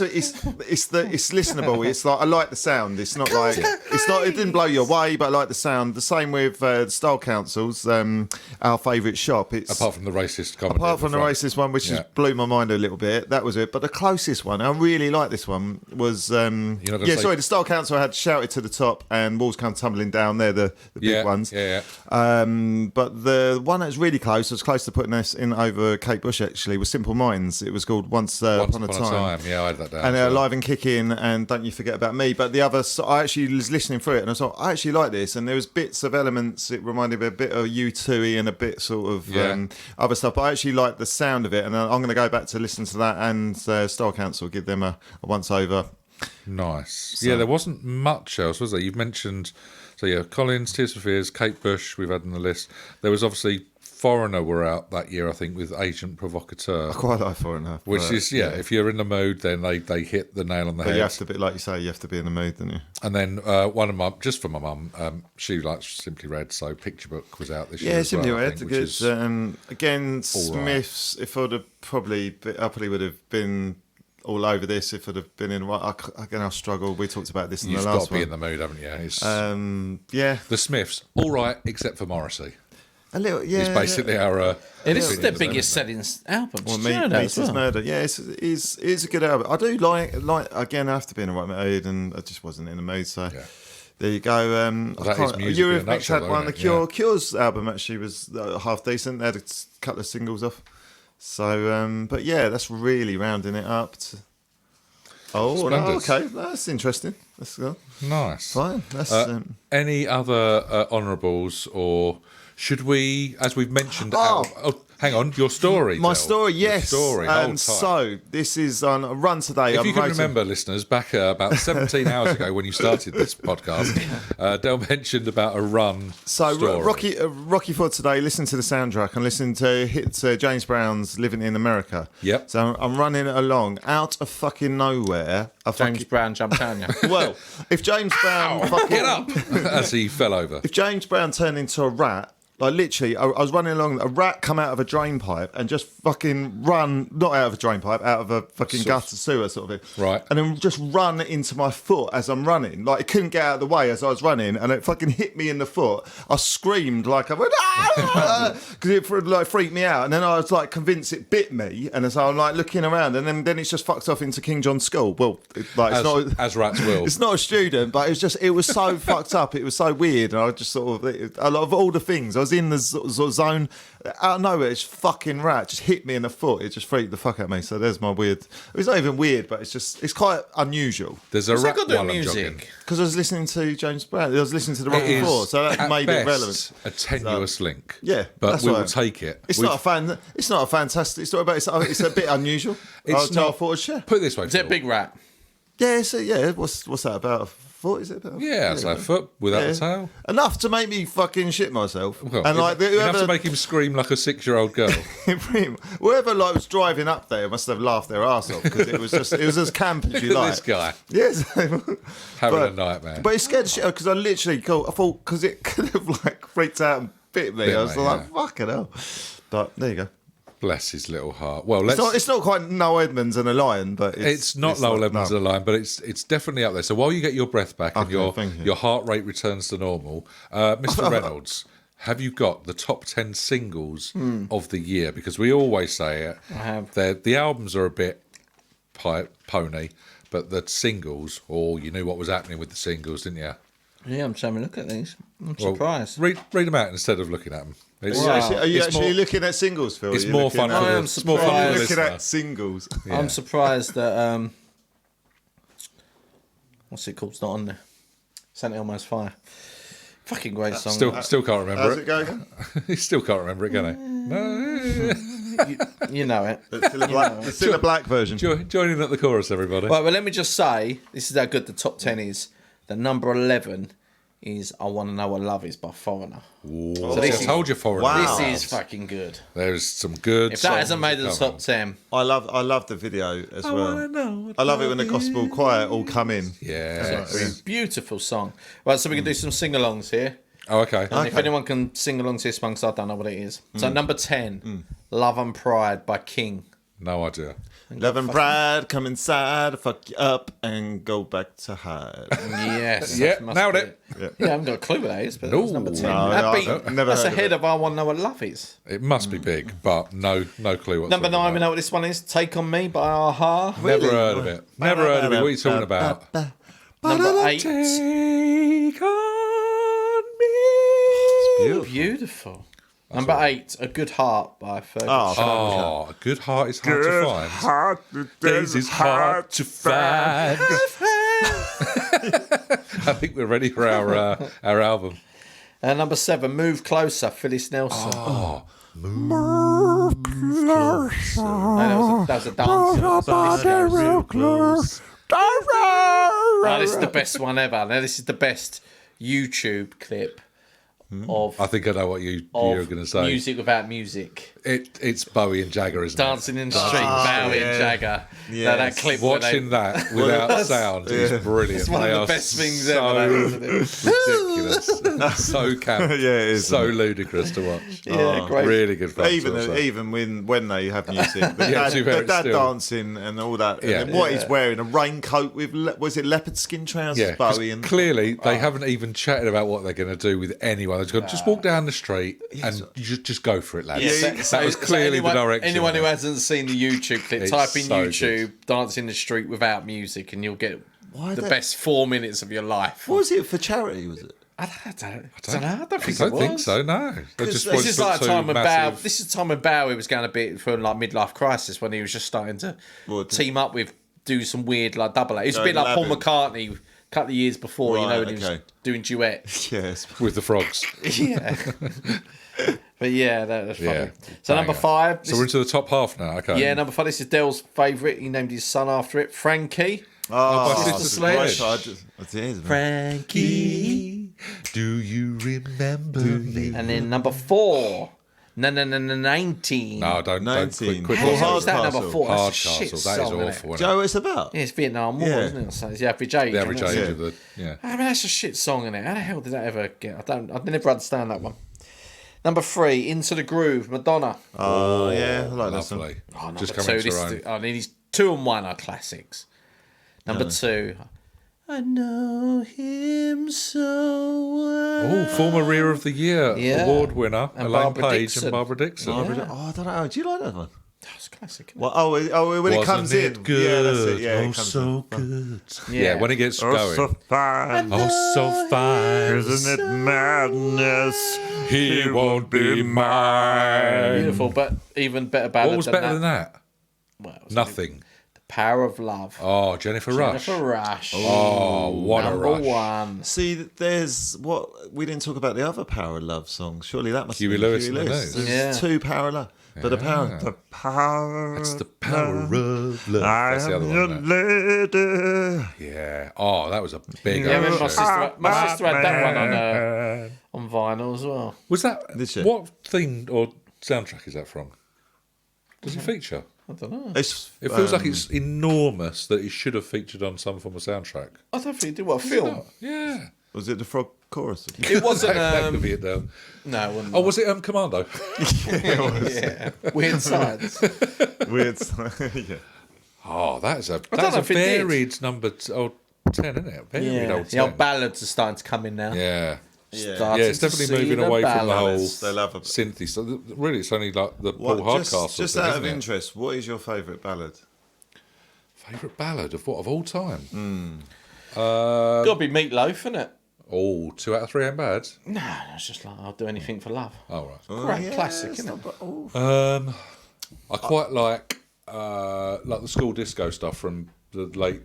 it is it's listenable. It's like I like the sound. It's not like it didn't blow you away, but I like the sound. The same with Style Council's Our Favourite Shop. It's Apart from the racist comment. apart from the racist one, which just blew my mind a little bit. That was it. But the closest one, I really like this one, was the Style Council had Shouted to the Top and Walls Come Tumbling Down. They're the big ones. Yeah. But the one that's really close, was close to putting us in over Kate Bush actually, was Simple Minds. It was called Once Upon a Time. Yeah, I had that down. And Alive and Kicking and Don't You Forget About Me. But the other, I actually was listening through it and I thought, I actually like this. And there was bits of elements, it reminded me a bit of U2-y and a bit sort of other stuff. But I actually like the sound of it. And I'm going to go back to listen to that and Style Council, give them a once over. Nice. So, there wasn't much else, was there? You've mentioned, Collins, Tears for Fears, Kate Bush, we've had on the list. There was obviously Foreigner were out that year, I think, with Agent Provocateur. I quite like Foreigner. Which is, if you're in the mood, then they hit the nail on the head. You have to be, like you say, you have to be in the mood, don't you? And then one of my, just for my mum, she likes Simply Red, so Picture Book was out this year. Yeah, as Simply well, Red. Because, again, Smiths, if I probably would have been all over this if I'd have been in. Again, I'll struggle. We talked about this in the last one. You've got to be in the mood, haven't you? The Smiths, all right, except for Morrissey. A little, yeah. It's basically our. It is the biggest selling album. Well, Meets Murder. Yeah, it's a good album. I do like. Again, I have to be in the right mood, and I just wasn't in the mood. So there you go. Eurythmics had one. The Cure's album actually was half decent. They had a couple of singles off. So, but yeah, that's really rounding it up. Okay, that's interesting. Let's go. Nice. Fine. That's any other honourables, or should we, as we've mentioned? Hang on, your story. My story, yes. Your story. So this is on a run today. If you can remember, listeners, back about 17 hours ago when you started this podcast, Del mentioned about a run. So story. Rocky for today. Listen to the soundtrack and listen to James Brown's "Living in America." Yep. So I'm running along out of fucking nowhere. James Brown jumped down you. Well, if James Brown get up as he fell over. If James Brown turned into a rat. Like literally, I was running along, a rat come out of a drain pipe and just fucking run, not out of a drain pipe, out of a fucking gutter sewer sort of thing. Right. And then just run into my foot as I'm running. Like it couldn't get out of the way as I was running and it fucking hit me in the foot. I screamed like I went, because it freaked me out. And then I was like convinced it bit me. And so I'm like looking around and then it's just fucked off into King John's School. Well, as rats will. It's not a student, but it was so fucked up. It was so weird. And I just sort of, a lot of all the things, I was in the zone. Out of nowhere, it's fucking rat just hit me in the foot. It just freaked the fuck out of me. So there's my weird. It's not even weird, but it's quite unusual. There's a What's that rat got to do while with I'm music? jogging. Because I was listening to James Brown. I was listening to the rock It is, before, so that at made best, it relevant. a tenuous link. Yeah, but that's we will right. take it. It's not a fantastic story, but it's a bit unusual. It's I not. thought I'd share. Put it this way, Is it a Phil. big rat? Yeah, so yeah. What's that about? A foot? Is it about? Yeah, it's like a foot without a tail. Enough to make me fucking shit myself. Well, and like enough whoever, to make him scream like a 6-year-old girl. whoever like was driving up there must have laughed their ass off because it was as camp as you Look at like. this guy Yes, having a nightmare. But it scared the shit out because I literally I thought because it could have like freaked out and bit me. I was me, like, yeah. fucking hell. But there you go. Bless his little heart. Well, It's not quite Noel Edmonds and a lion, but it's not Noel Edmonds and a lion, but it's definitely up there. So while you get your breath back and thank you. your heart rate returns to normal, Mr. Reynolds, have you got the top 10 singles of the year? Because we always say it. I have. The albums are a bit pony, but the singles, you knew what was happening with the singles, didn't you? Yeah, I'm just having a look at these. I'm Well, surprised. Read them out instead of looking at them. It's, Are you it's actually more- looking at singles, Phil? It's Are you more looking fun. at- For I the, am it's more fun for surprised. the looking listener. at singles. I'm surprised that what's it called? It's not on there. Sent Elmo's Fire. Fucking great song. Still can't remember How's it. it go again? He still can't remember it, can he? No. you know it. It's still a black version. Join in at the chorus, everybody. Right, well, let me just say, this is how good the top 10 is. The number 11 is I Want to Know What Love Is by Foreigner. So this I is- told you, foreigner. Wow. This is fucking good. There's some good. If that songs hasn't made the coming. top 10, I love the video as well. I love it when the gospel choir all come in. Yeah. beautiful song. Right, so we can do some sing-alongs here. Oh, okay. And if anyone can sing along to this one, 'cause I don't know what it is. So number 10, Love and Pride by King. No idea. Love and pride, come inside, fuck you up, and go back to hide. Yes. Yeah, that must nailed be it. Yeah, I haven't got a clue what that is, but No. that's number 10. No, That no, beat- I've never that's heard of ahead it. of I Want to Know What Love Is. It must be big, but no clue what's Number 9, we know what this one is. Take On Me by Aha. Never heard of it. Never heard of it. What are you talking about? Number 8, Take on me. beautiful. Number 8, A Good Heart by Fergie. Oh, a good heart is hard to find. Days is hard to find. I think we're ready for our album. Number 7, Move Closer, Phyllis Nelson. Oh, No, that was a dance. No, this is the best one ever. Now, this is the best YouTube clip of I think I know what you're going to say. music without music. It's Bowie and Jagger, isn't Dancing in the street, Bowie and Jagger. Yes. That clip it? where Watching they, that without sound is brilliant. it's one They of are the best things so ever, isn't it? ridiculous. So camp. Yeah, it is, So isn't ludicrous to watch. Yeah, great. Really good fun. to watch. Even when they have music, the Yeah, to be fair, dad, the dad it's still- dancing and all that. Yeah. And what he's wearing, a raincoat with was it leopard skin trousers, Yeah, 'cause Bowie, and clearly they haven't even chatted about what they're going to do with anyone. They've gone, just walk down the street and you just go for it, lads. Yeah, that was clearly the direction. Anyone who hasn't seen the YouTube clip, It's type in so YouTube, dance in the street without music, and you'll get Why the that- best 4 minutes of your life. what was it for charity? Was it? I don't know. I don't I think don't it think was. so, no. They just This wanted is to like put a time two when massive- This is the time when Bowie was going a bit for like midlife crisis when he was just starting to team up with do some weird like double A. It's a bit like Paul Elaborate. McCartney a couple of years before, you Right, know, when he was okay. doing duets. Yes. with the frogs. Yeah. But yeah, that's funny. Yeah, So number banger. 5. So we're into the top half now, okay. Yeah, number 5. This is Dell's favourite. He named his son after it, Frankie. by Oh, Sister Sledge. I did. Frankie. Do you remember me? And then number 4. 19. No, don't 19. quit How the hell Hard is that number Castle. 4? That's a Hard shit Castle. That is song, innit? awful. Do you Isn't know it? what it's about? Yeah, it's Vietnam War, Yeah. isn't it? So it's the average age. The average isn't it? age of the I mean, that's a shit song, innit? How the hell did that ever get? I never understand that one. Number 3, Into the Groove, Madonna. Oh, yeah, I like that song. Lovely. Oh, number Just 2, coming to this her is own. I mean, these 2 and 1 are classics. Number 2, I know him so well. Oh, former Rear of the Year Yeah. award winner, And Elaine Barbara Page Dixon. and Barbara Dixon. Yeah. Oh, I don't know. Do you like that one? That's classic. Isn't it? Well, when it comes Wasn't it in, good? yeah, that's it. Yeah, Oh, it comes so in. good. Yeah, when it gets going. fine. Oh, so fine. Isn't it madness? He won't be mine. Beautiful, but even better ballad What was better than that? Well, it was Nothing. The Power of Love. Oh, Jennifer Rush. Jennifer Rush. Oh, what a Number rush. one. See, there's what we didn't talk about the other Power of Love songs. Surely that must Huey be Lewis Huey and the Lewis. News. There's Yeah. 2 Power of Love, but the power. That's the power of love. That's the other one. There. Yeah. Oh, that was a big Yeah, I old remember show. my sister had that one on vinyl as well. Was that Did she? what theme or soundtrack is that from? Does it feature? I don't know. It feels like it's enormous that it should have featured on some form of soundtrack. I don't think it did. What, a film? Yeah. Was it the Frog Chorus? It wasn't. That could be it though. No, it wasn't. Oh, was it Commando? Yeah. Weird Science. Weird. Yeah. Oh, that's a don't know if it did. varied number 10, isn't it? Varied Yeah. old The 10. old ballads are starting to come in now. Yeah. Yeah. Yeah, it's definitely moving away from the whole They love it. synthy. So really, it's only like the Paul What, Hardcastle just thing, out isn't of it? interest, what is your favourite ballad? Favourite ballad of what of all time? Got to be Meatloaf, isn't it? Oh, 2 out of 3 ain't bad. No, it's just like I'll do anything for love. Oh right. Great classic, isn't it? I quite like the school disco stuff from the late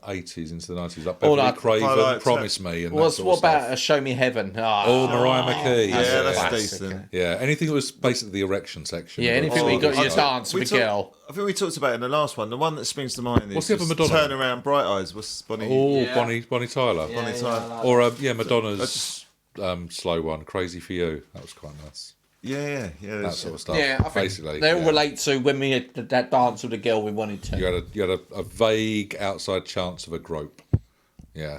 80s into the 90s, like Beverly like- Craven, I like Promise Me, and that What sort of about stuff. Show Me Heaven? Oh, Mariah McKee. Yeah, that's classic. decent. Yeah, anything that was basically the erection section. Yeah, anything where you got your dance with a girl. I think we talked about it in the last one. The one that springs to mind is What's the other just Madonna? Turn Around Bright Eyes. What's Bonnie? Oh, Yeah. Bonnie Tyler. Bonnie Tyler. Or Madonna's slow one, Crazy for You. That was quite nice. Yeah. That sort of stuff. Yeah, I think basically. they all yeah. relate to when we had that dance with a girl we wanted to. You had a vague outside chance of a grope. Yeah,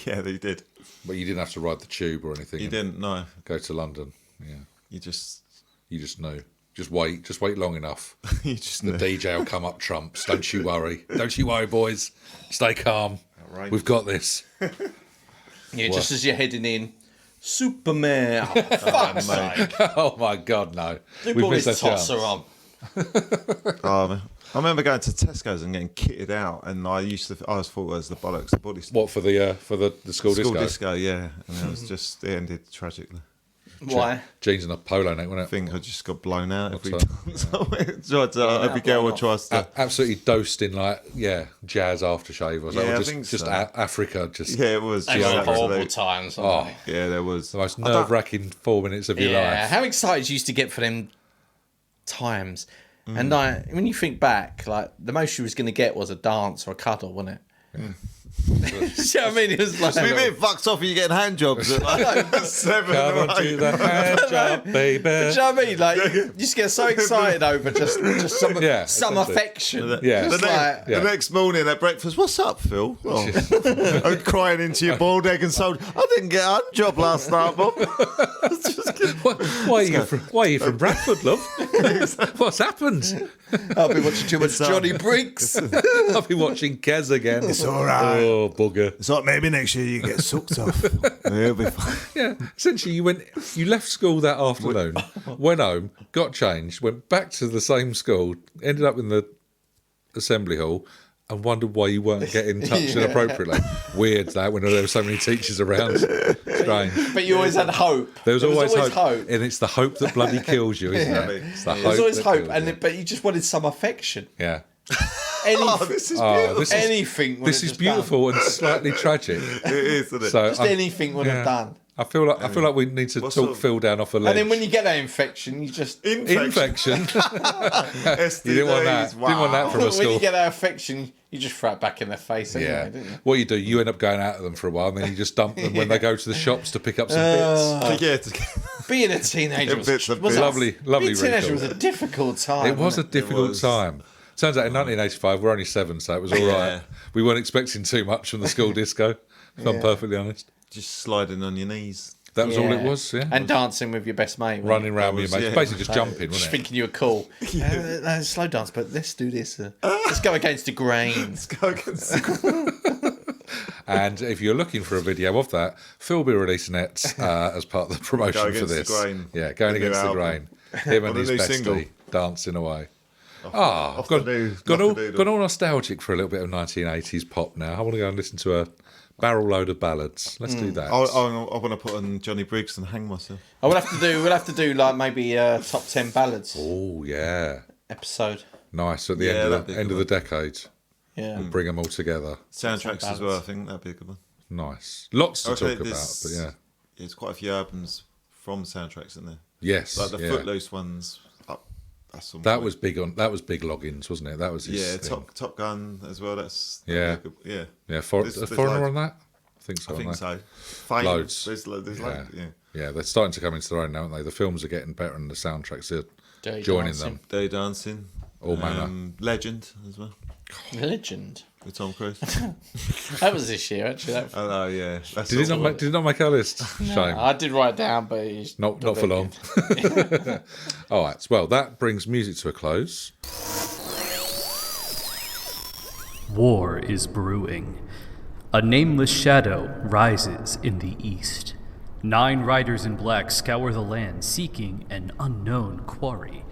Yeah, they did. but you didn't have to ride the tube or anything. You and didn't, no. go to London. Yeah, You just know. Just wait long enough. you just The knew. DJ will come up trumps. Don't you worry. Don't you worry, boys. Stay calm. Outrageous. We've got this. Yeah, just as you're heading in, Superman. Oh, fuck's sake. Oh my God, no. Who We've brought missed this that chance. tosser on? Oh, man. I remember going to Tesco's and getting kitted out, and I always thought it was the bollocks, the body What for the school disco? disco, yeah. And it was just, it ended tragically. Why? jeans and a polo neck, wasn't it? I think I just got blown out every What's time. Tried to, every girl would try to. Absolutely dosed in jazz aftershave. Or Yeah, I just think just so. Africa. Just Yeah, it was. They just were horrible absolute- times. oh, Yeah, there was. the most nerve-wracking 4 minutes of your Yeah, life. how excited you used to get for them times. Mm. And like, when you think back, like the most you was going to get was a dance or a cuddle, wasn't it? You know what I mean? It was like Be a bit fucked off. You getting hand jobs at like 7 Come and on to 8. the hand job, baby. Do you know what I mean? Like, you just get so excited over just some Yeah, some essentially. affection. Yeah. The, Just next, like, the next morning at breakfast, what's up, Phil? Oh. I'm crying into your boiled egg and soda. I didn't get a hand job last night, Bob. Why are you from Bradford, love? What's happened? I've been watching too much Johnny Briggs. I've been watching Kez again. It's all right. Oh, bugger. It's like maybe next year you get sucked off. It'll be fine. Yeah, essentially, you left school that afternoon, went home, got changed, went back to the same school, ended up in the assembly hall, and wondered why you weren't getting touched inappropriately. Weird that when there were so many teachers around. Strange. But you always had hope. There was always hope, and it's the hope that bloody kills you, isn't it? It's the hope. There's always that hope, kills you. but you just wanted some affection. Yeah. Anything, Oh, this is beautiful. This is anything. would this have is just beautiful and slightly tragic. It is, isn't it? So Just I'm- anything would have done. I feel like we need to What talk sort of- Phil down off a ledge. And then when you get that infection, you just infection, STDs, you didn't want that. wow. Didn't want that from a when school. you get that infection, you just throw it back in their face anyway, Yeah. don't you? What you do, you end up going out of them for a while, and then you just dump them when they go to the shops to pick up some bits. Yeah, Being a teenager was, Bits of was bits. a, Lovely being a teenager recall. was a difficult time. It was a wasn't difficult was. time. Turns out in 1985 we're only 7, so it was all right. Yeah. We weren't expecting too much from the school disco. If I'm perfectly honest, just sliding on your knees. that was all it was. Yeah, And dancing with your best mate. running around with your mates, yeah. basically just jumping, Just wasn't it? thinking you were cool. Slow dance, but let's do this. Let's go against the grain. Go against the And if you're looking for a video of that, Phil will be releasing it as part of the promotion Go for Against the this. Grain. Yeah, going The new against the album. grain. Him and the his new bestie single. dancing away. I've gone all nostalgic for a little bit of 1980s pop now. I want to go and listen to a barrel load of ballads. Let's do that. I want to put on Johnny Briggs and hang myself. We'll have to do like maybe top 10 ballads Oh, yeah. episode. Nice. At the end of the decade. Yeah. And bring them all together. Soundtracks as well, I think that'd be a good one. Nice. Lots to talk about, but yeah. There's quite a few albums from soundtracks, isn't there? Yes. Like the Footloose ones. That was big Loggins, wasn't it? That was his thing. Top Gun as well. That's yeah. Yeah. There's Foreigner on that? I think so. I think so. Fame. Loads. There's loads. Yeah, they're starting to come into their own now, aren't they? The films are getting better and the soundtracks are joining them. Dirty Dancing. All manner. Legend as well. Legend. With Tom Cruise. That was this year, actually. Oh, no, yeah. Did it not make our list? No, Shame. I did write it down, but it's not for long. All right. Well, that brings music to a close. War is brewing. A nameless shadow rises in the east. 9 riders in black scour the land seeking an unknown quarry.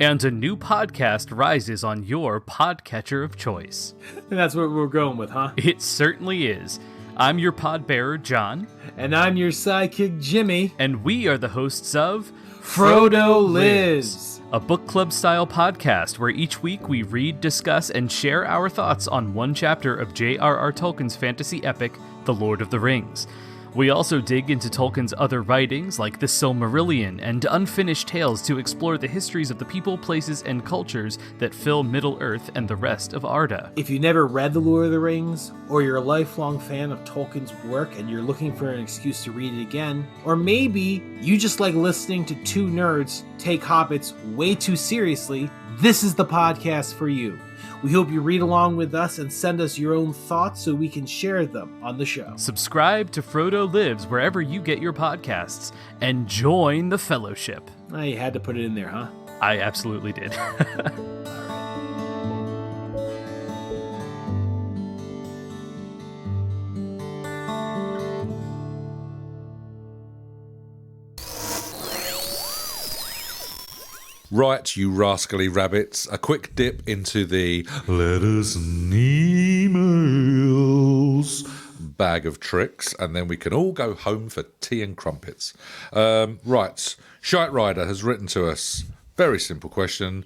And a new podcast rises on your podcatcher of choice. And that's what we're going with, huh? It certainly is. I'm your pod bearer, John. And I'm your sidekick, Jimmy. And we are the hosts of Frodo Lives, a book club style podcast where each week we read, discuss, and share our thoughts on one chapter of J.R.R. Tolkien's fantasy epic, The Lord of the Rings. We also dig into Tolkien's other writings like The Silmarillion and Unfinished Tales to explore the histories of the people, places, and cultures that fill Middle-earth and the rest of Arda. If you never read The Lord of the Rings, or you're a lifelong fan of Tolkien's work and you're looking for an excuse to read it again, or maybe you just like listening to two nerds take hobbits way too seriously, this is the podcast for you. We hope you read along with us and send us your own thoughts so we can share them on the show. Subscribe to Frodo Lives wherever you get your podcasts and join the fellowship. Oh, you had to put it in there, huh? I absolutely did. Right, you rascally rabbits, a quick dip into the letters and emails bag of tricks, and then we can all go home for tea and crumpets. Right, Shite Rider has written to us. Very simple question.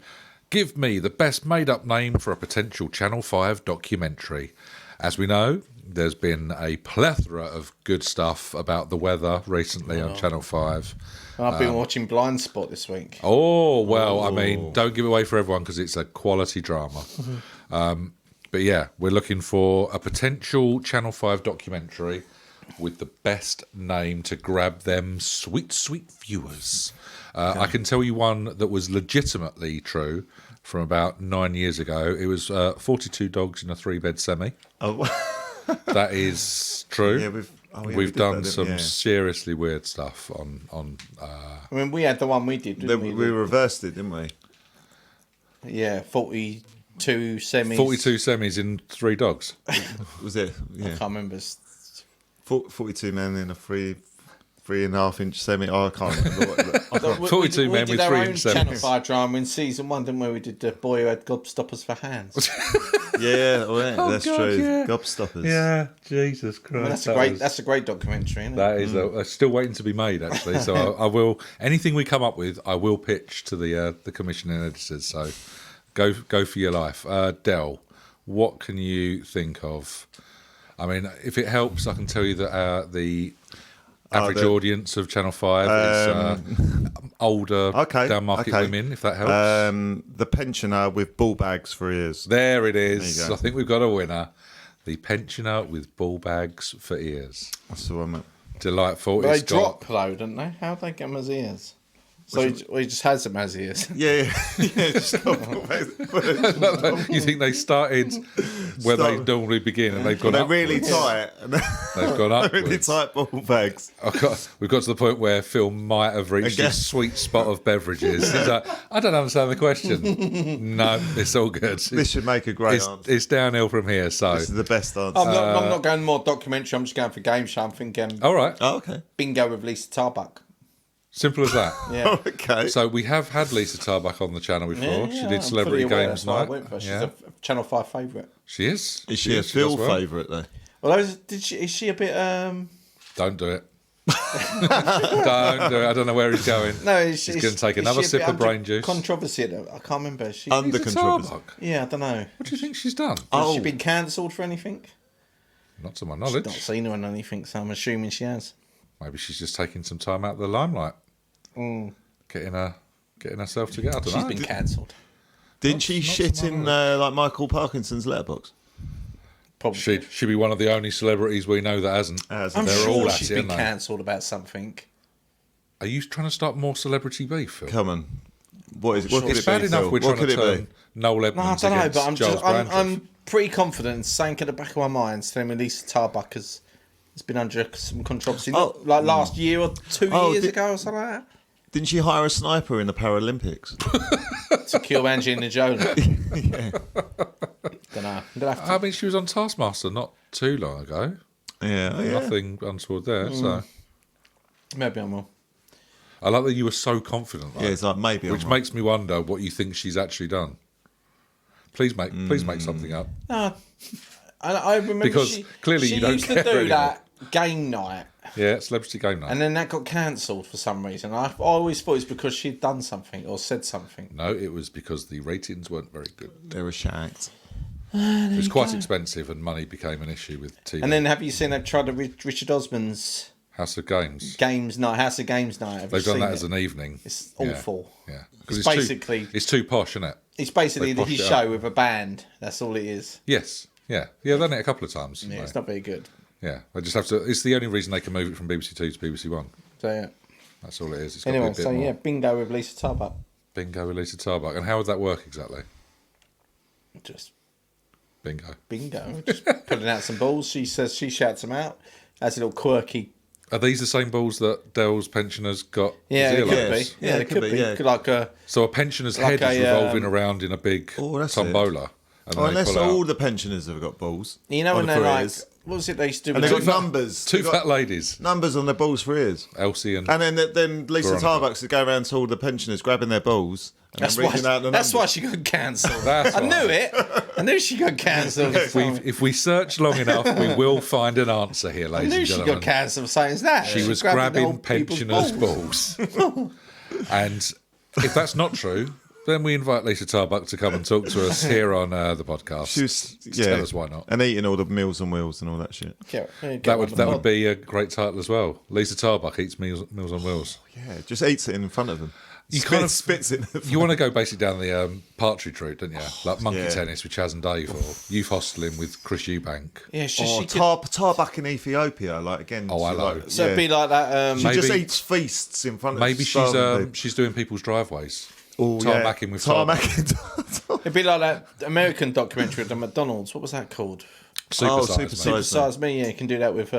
Give me the best made-up name for a potential Channel 5 documentary. As we know, there's been a plethora of good stuff about the weather recently on Channel 5. I've been watching Blind Spot this week. Oh, well, I mean, don't give it away for everyone because it's a quality drama. But yeah, we're looking for a potential Channel 5 documentary with the best name to grab them sweet, sweet viewers. I can tell you one that was legitimately true from about 9 years ago. It was 42 Dogs in a 3-bed semi. Oh, that is true. yeah, we've done some seriously weird stuff on I mean, we had the one we did, didn't we? We reversed it, didn't we? Yeah, 42 semis. 42 semis in 3 dogs. Was it? I Yeah. can't remember. 42 men in a 3.5 inch semi. Oh, I can't remember. 42 men with 3 inch Channel semis. 5 drama in season 1, didn't we? We did The Boy Who Had Gobstoppers for Hands. Yeah, that's God, true. yeah. Gobstoppers. Yeah, Jesus Christ. I mean, that's a great documentary, isn't it? That is still waiting to be made, actually. So I will, anything we come up with, I will pitch to the commissioning editors. So go for your life. Del, what can you think of? I mean, if it helps, I can tell you that the average audience of Channel 5 is older, down-market women, if that helps. The pensioner with ball bags for ears. There it is. There you go. I think we've got a winner. The pensioner with ball bags for ears. That's the one, mate. Delightful. They It's got- drop, though, don't they? How'd they get them as ears? So he just has them as ears. Yeah. Just You think they started where they normally begin and they've gone they're up? really tight. They've gone up. Really tight ball bags. We've got to the point where Phil might have reached his sweet spot of beverages. He's like, I don't understand the question. No, it's all good. This should make a great answer. It's downhill from here. So This is the best answer. I'm not going more documentary. I'm just going for game show. I'm thinking all right. Oh, okay. bingo with Lisa Tarbuck. Simple as that. Yeah. Okay. So we have had Lisa Tarbuck on the channel before. She I'm did Celebrity fully aware, Games that's why I Night. went for. She's Yeah. a Channel 5 favourite. She is. Is she a does Phil well. favourite though? Well, is she a bit? Don't do it. Don't do it. I don't know where he's going. No, He's going to take another sip of brain juice. Controversy. I can't remember. She, Under Lisa controversy. Tarbuck? yeah, I don't know. What do you think she's done? Has she been cancelled for anything? Not to my I've knowledge. not seen her on anything, so I'm assuming she has. Maybe she's just taking some time out of the limelight. Getting herself together. I don't She's know. been cancelled. Didn't she shit in like Michael Parkinson's letterbox? Probably. She'd be one of the only celebrities we know that hasn't. I'm They're sure all at she's it, been aren't they? cancelled about something. Are you trying to start more celebrity beef, Phil? Come on. What is it? What could It's it bad be, enough Phil? we're What trying could to it be? turn Noel No, I Edmonds don't know, against but Charles Brandreth. I'm pretty confident, saying at the back of my mind, telling me Lisa Tarbuck has been under some controversy, not like last year or 2 years ago or something like Didn't she hire a sniper in the Paralympics? that, to kill Angelina Jolie. Don't know. I mean, she was on Taskmaster not too long ago. Yeah. Oh, yeah. Nothing untoward there. So Maybe I'm wrong. I like that you were so confident, though, Yeah, it's like maybe. which I'm right. makes me wonder what you think she's actually done. Please make something up. No, I remember Because clearly she you don't used care to do anymore. that game night, Yeah, Celebrity Game Night. and then that got cancelled for some reason. I always thought it's because she'd done something or said something. No, it was because the ratings weren't very good. They were shagged. It was quite expensive, and money became an issue with TV. And then have you seen they've tried the Richard Osman's House of Games. House of Games night? Have They've you done seen that it? as an evening. It's Yeah, awful. Yeah, because It's basically- it's too posh, isn't it? It's basically They his poshed it show up. with a band. That's all it is. Yes, yeah. They've done it a couple of times. Yeah, haven't it's they? not very good. Yeah, they just have to. It's the only reason they can move it from BBC Two to BBC One. So yeah. That's all it is. It's got Anyway, to be a bit so more. yeah, bingo with Lisa Tarbuck. Bingo with Lisa Tarbuck. And how would that work exactly? Just Bingo. bingo. Just putting out some balls. She says she shouts them out. That's a little quirky. Are these the same balls that Dell's pensioners got? Yeah, as it could earlobes? be. Yeah, it could be. yeah. Like a So a pensioner's Like head is a, revolving around in a big Oh, that's tombola. And Oh, they unless pull out all the pensioners have got balls. you know on when the they're like, careers. what was it they used to do? And with they've got the- numbers. two They've got fat ladies, numbers on their balls for ears. Elsie and And then Lisa Veronica. Tarbuck's to go around to all the pensioners grabbing their balls and That's then why. reading out the That's numbers. why she got cancelled. That's I why. knew it. I knew she got cancelled. if we search long enough, we will find an answer here, I ladies knew and she gentlemen. got cancelled for saying that. She was grabbing grabbing old people's pensioners' balls. And if that's not true, then we invite Lisa Tarbuck to come and talk to us here on the podcast. She was, Tell us why not. And eating all the Meals on Wheels and all that shit. That would be a great title as well. Lisa Tarbuck eats meals on wheels. Yeah, just eats it in front of them. You Spits, kind of- spits it. You want to go basically down the Partridge route, don't you? Like Monkey yeah. Tennis with Chaz and Dave, or Youth Hosteling with Chris Eubank. Yeah, Or she could, Tarbuck in Ethiopia, like again. Oh, she, hello. like, so it'd be like that. She Maybe- just eats feasts in front of. Maybe starving she's doing people's driveways. people. tarmacking with Tarbuck. Tarmacking. It'd be like that American documentary with the McDonald's. What was that called? Supersize, Supersize. mate. Supersize Me. Yeah, you can do that with.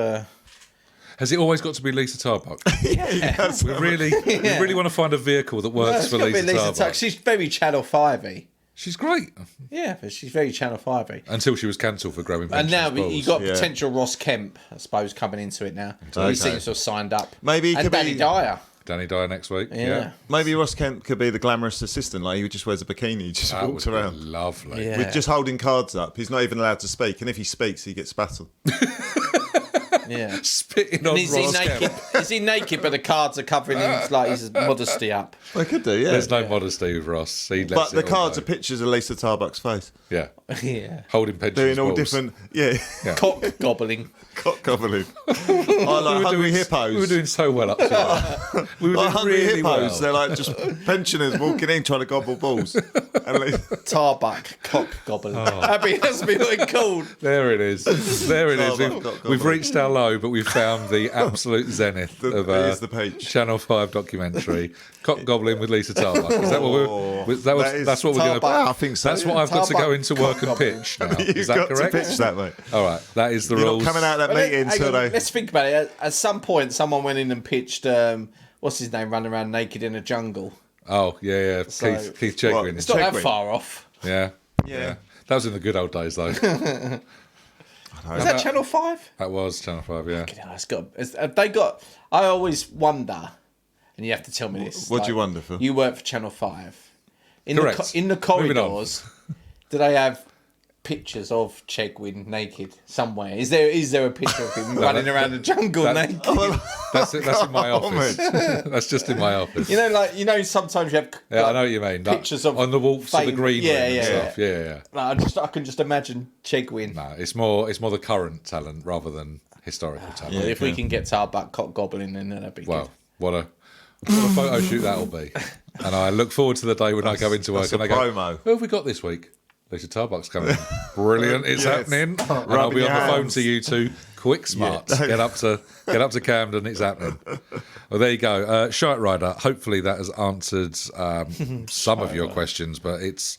Has it always got to be Lisa Tarbuck? yeah, we really want to find a vehicle that works It's for gotta be Lisa Tarbuck. Tuck. She's very Channel 5-y. She's great Yeah, but she's very Channel 5-y. until she was cancelled for grabbing And pensioners' now balls. you got Yeah. potential Ross Kemp, I suppose, coming into it now. Okay. He seems to have signed up. Maybe he and could Danny be- Dyer. Danny Dyer next week. Yeah. Maybe Ross Kemp could be the glamorous assistant. Like he just wears a bikini, just That walks would be around lovely. Yeah. with just holding cards up. He's not even allowed to speak, and if he speaks, he gets battled. Yeah. Spitting on And is he Ross naked? Kemp. Is he naked, but the cards are covering his, like, his modesty up? They could do, yeah. There's no modesty with Ross. He lets But the it all cards go. are pictures of Lisa Tarbuck's face, Yeah. Yeah. Holding pensioners' doing all balls. different, yeah, Cock gobbling. cock gobbling. I like hungry hippos. We were doing so well up to that. We were Like doing hungry really hippos, well. they're like just pensioners walking in trying to gobble balls. And Tarbuck cock gobbling. Oh. That's be what it's called. There it is. There it is. Tarbuck cock We've gobbling. reached our low, but we've found the absolute zenith of here's the peach. Channel 5 documentary, Cock Gobbling with Lisa Tarbuck. Is that what that's what we're going to. I think so. That's yeah. what I've got to go Tarbuck into cock work and gobbling. pitch now. You've Is that got correct? to pitch that, mate. All right, that is the You're rules. not coming out of that meeting Hang on, today. let's think about it. At some point, someone went in and pitched, what's his name, running around naked in a jungle. Oh yeah. So- Keith Chegwin. It's not that Chegwin. far off. Yeah. Yeah. That was in the good old days, though. Is that Channel 5? That was Channel 5. Yeah. Yeah, it's got. Have they got? I always wonder, and you have to tell me this. What do you wonder for? You work for Channel 5. Correct. In the Moving on. corridors, do they have pictures of Chegwin naked somewhere? Is there a picture of him running around the jungle naked? That's in my office. That's just in my office. Sometimes you have Yeah, I know what you mean. pictures of on the walks of the green room and stuff. Yeah. I can just imagine Chegwin. No, it's more the current talent rather than historical talent. If we can get Tarbuck cock gobbling, then that'd be Well, good. what a photo shoot that'll be. And I look forward to the day when I go into work and I go, promo. who have we got this week? Lisa Tarbuck's coming in. Brilliant, it's happening. And I'll Rubbing be on your the phone hands. to you two. Quick smarts. Get up to Camden, it's happening. Well, there you go. Shite Rider, hopefully that has answered some of your questions, but it's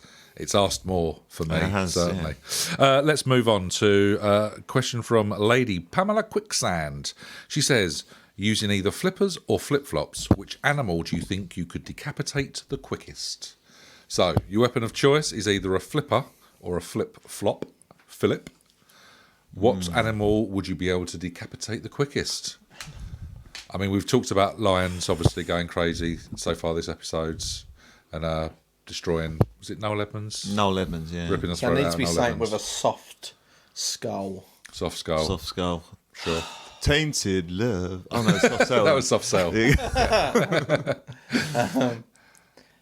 asked more for me, certainly. Let's move on to a question from Lady Pamela Quicksand. She says, using either flippers or flip-flops, which animal do you think you could decapitate the quickest? So, your weapon of choice is either a flipper or a flip-flop. Philip, what animal would you be able to decapitate the quickest? I mean, we've talked about lions obviously going crazy so far this episode's and destroying, was it Noel Edmonds? Noel Edmonds, yeah. Ripping the There throat needs out to of be Noel something Edmonds. with a soft skull. Soft skull. Soft skull. Sure. Tainted love. Oh no, soft cell. That was soft sell.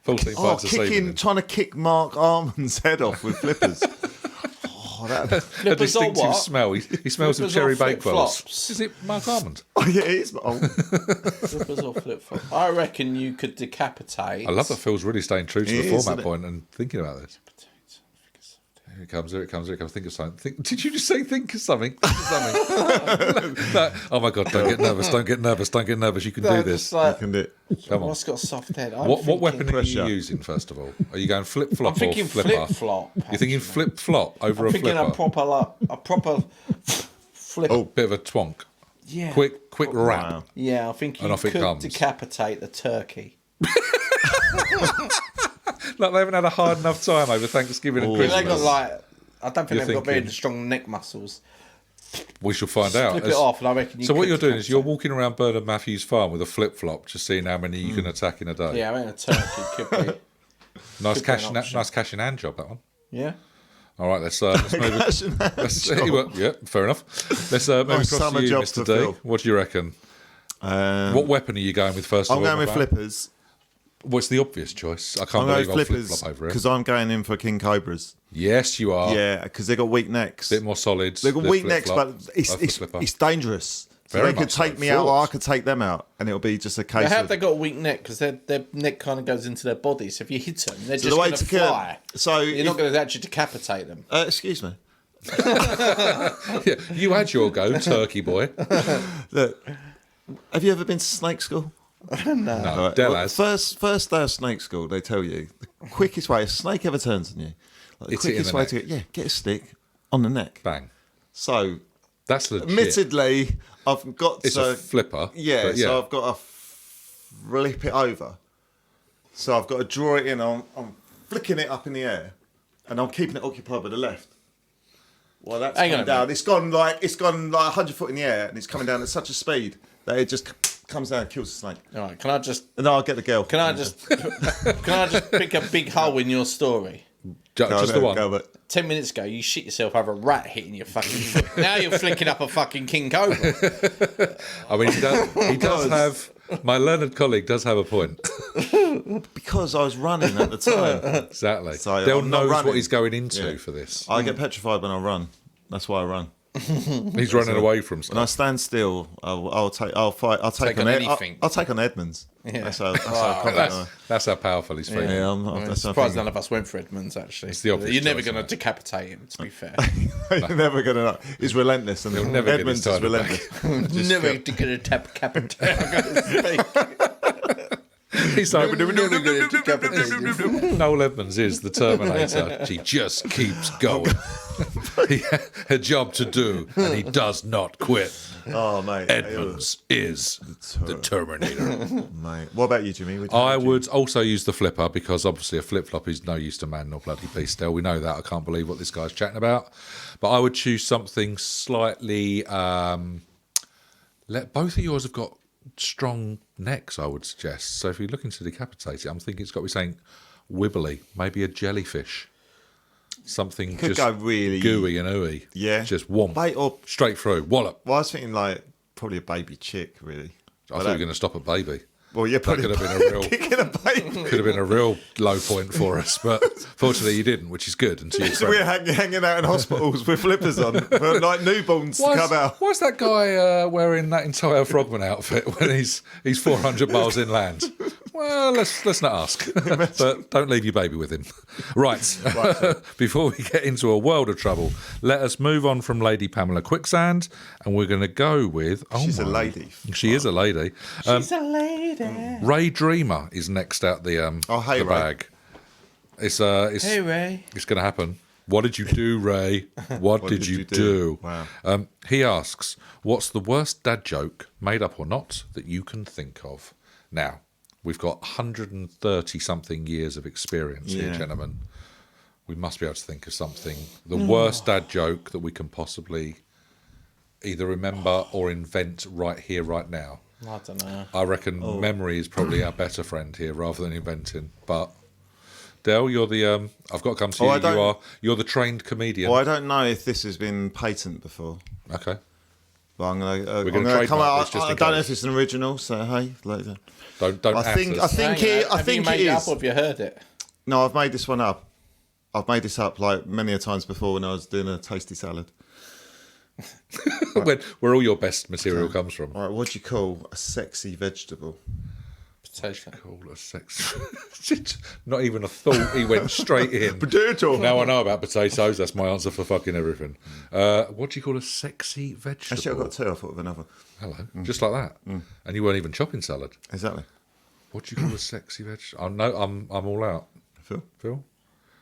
14 pints of semen. Trying to kick Mark Arman's head off with flippers. A Flippers or distinctive what? smell. He smells of Flippers cherry or bakewells. flip-flops? Is it Mark Armand? Oh yeah, it is. Oh. Flippers or flip-flop? I reckon you could decapitate. I love that Phil's really staying true to It the is, format isn't it? point and thinking about this. Here it comes. Think of something. Did you just say think of something? Think of something. No. Oh my God, don't get nervous. You can do this. I can do it. Come on. What's got a soft head? What weapon are pressure. you using, first of all? Are you going flip-flop I'm thinking or flipper? flip-flop. You're thinking flip-flop over I'm a thinking flipper? a proper flip. Oh. Bit of a twonk. Yeah. Quick rap. Wow. Yeah, I think you And off it could comes. decapitate the turkey. Like they haven't had a hard enough time over Thanksgiving and They Christmas. got I don't think You're they've got very thinking- strong neck muscles. We shall find out. Flip it off, and I reckon you So what could you're doing is decapitate. you're walking around Bernard Matthews' farm with a flip-flop, just seeing how many you can attack in a day. Yeah, I mean a turkey could be. Nice could be an cash, option. nice cash in hand job, that one. Yeah. All right, let's move it. Yeah, fair enough. Let's move Nice across summer to you, job Mr. to D. fill. What do you reckon? What weapon are you going with first of I'm all? going with my man? flippers. What's the obvious choice? I I'm can't going believe with I'll flippers flip-flop over here. because I'm going in for king cobras. Yes, you are. Yeah, because they got weak necks. Bit more solid. They got the weak necks, flip-flop. but That's the flipper. it's dangerous. So Very they could much so. take me out, or I Fraught. could take them out, and it'll be just a case But how have of. they got a weak neck? Because their neck kind of goes into their body. So if you hit them, they're So just the way going to to kill fly. so You're not going to actually decapitate them. excuse me. Yeah, you had your go, turkey boy. Look, have you ever been to snake school? No, Del Well, has. first day of snake school, they tell you the quickest way a snake ever turns on you. Like, the It's hitting quickest the way neck. to get a stick on the neck. Bang. So, That's legit. admittedly, I've got It's to a flipper. yeah, but so I've got to flip it over. So I've got to draw it in. I'm flicking it up in the air, and I'm keeping it occupied with the left. Well, that's Hang on coming a down. minute. It's gone like 100 foot in the air, and it's coming down at such a speed that it just comes down and kills the snake. All right, can I just And then I'll get the girl. can I just pick a big hole in your story? just the one. Go, but 10 minutes ago, you shit yourself over a rat hitting your fucking foot. Now you're flicking up a fucking king cobra. I mean, he does have. My learned colleague does have a point. because I was running at the time, Exactly. So Del I'm not knows running. what he's going into Yeah. for this. I get petrified when I run. That's why I run. He's running away from When I stuff. stand still, I'll take Take on anything. I'll take on Edmonds. Yeah. That's how confident I am. That's how powerful he's feeling. Yeah, I'm that's how surprised I none of us went for Edmonds, actually. the obvious You're never choice, going to isn't it? decapitate him, to be fair. You're never gonna know. He's relentless, and He'll never get Edmonds his is title relentless. Just never go- going to decapitate. I'm going to speak. He's like, Never going to decapitate him. Noel Edmonds is the Terminator. He just keeps going. He had a job to do, and he does not quit. Oh mate, Edmonds is the Terminator. mate. What about you, Jimmy? I would also use the flipper because obviously a flip-flop is no use to man nor bloody beast. Still, we know that. I can't believe what this guy's chatting about. But I would choose something slightly... both of yours have got strong necks, I would suggest. So if you're looking to decapitate it, I'm thinking it's got to be something wibbly, maybe a jellyfish. Something Could just go really gooey and ooey. Yeah. Just whomp. Or Straight through. Wallop. well, I was thinking like probably a baby chick, really. I thought you were going to stop at baby. Well, yeah, That probably could have been a real kicking a baby. could have been a real low point for us, but fortunately you didn't, which is good. And to your So credit. we're hanging out in hospitals with flippers on for like newborns to come out. Why's that guy wearing that entire Frogman outfit when he's 400 miles inland? Well, let's not ask. But don't leave your baby with him. Right. Before we get into a world of trouble, let us move on from Lady Pamela Quicksand, and we're going to go with... She's a lady. She is a lady. She's a lady. Ray Dreamer is next out the hey, the Ray. bag. It's Hey, Ray. It's going to happen. What did you do, Ray? What did you do? Wow. He asks, what's the worst dad joke, made up or not, that you can think of? Now, we've got 130-something years of experience here, Yeah. gentlemen. We must be able to think of something. The worst dad joke that we can possibly either remember or invent right here, right now. I don't know. I reckon memory is probably our better friend here rather than inventing. But Del, you're the I've got to come to you. You're the trained comedian. Well, I don't know if this has been patent before. Okay. But I'm gonna gonna come trademark out. this just I in don't know case. if it's an original. So hey, later. Don't I think Have you made it it is. up or have you heard it? No, I've made this one up. I've made this up like many a times before when I was doing a tasty salad. where all your best material comes from. All right, what do you call a sexy vegetable? Potato. Call a sex. Not even a thought. He went straight in. Potato. Now I know about potatoes. That's my answer for fucking everything. What do you call a sexy vegetable? Actually, I've got two. I thought of another. Hello, just like that. And you weren't even chopping salad. Exactly. What do you call a sexy vegetable? Oh no, I'm all out. Phil?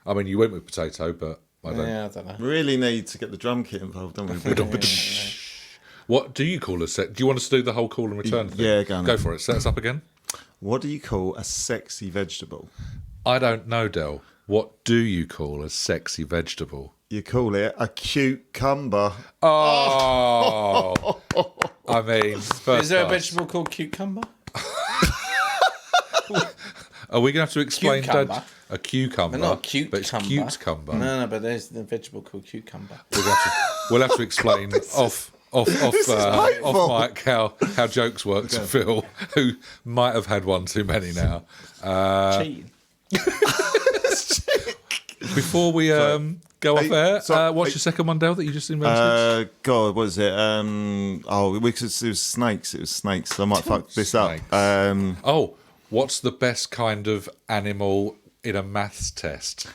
I mean, you went with potato, but I don't. Yeah, I don't know. We really need to get the drum kit involved, don't we? What do you call a sex? Do you want us to do the whole call and return thing? Yeah, go on. Go for it. Set us up again. What do you call a sexy vegetable? I don't know, Del. What do you call a sexy vegetable? You call it a cucumber. Oh, I mean, first Is there a class. vegetable called cucumber? Are we going to have to explain Cucumber. Dad? A cucumber, But not cute but it's cucumber. No, but there's the vegetable called cucumber. We'll have to explain off mic how jokes works for Phil, who might have had one too many now. Cheating. Before we go off air, what's hey. your second one, Del, that you just invented? God, what is it? It was snakes. It was snakes. I might fuck this up. Snakes. What's the best kind of animal in a maths test?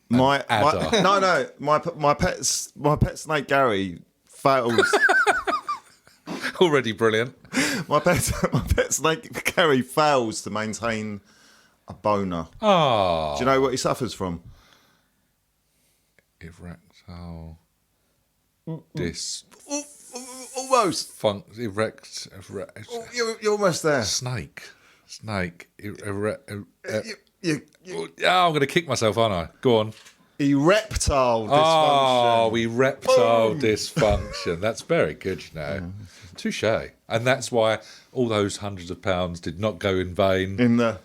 My adder. my pet snake Gary fails. Already brilliant. my pet snake Gary fails to maintain a boner. Oh, Do you know what he suffers from? erectile Almost. erect. You're almost there. Snake. You- I'm going to kick myself, aren't I? Go on. Erectile dysfunction. Oh, erectile dysfunction. That's very good, you know. Touche. And that's why all those hundreds of pounds did not go in vain. In the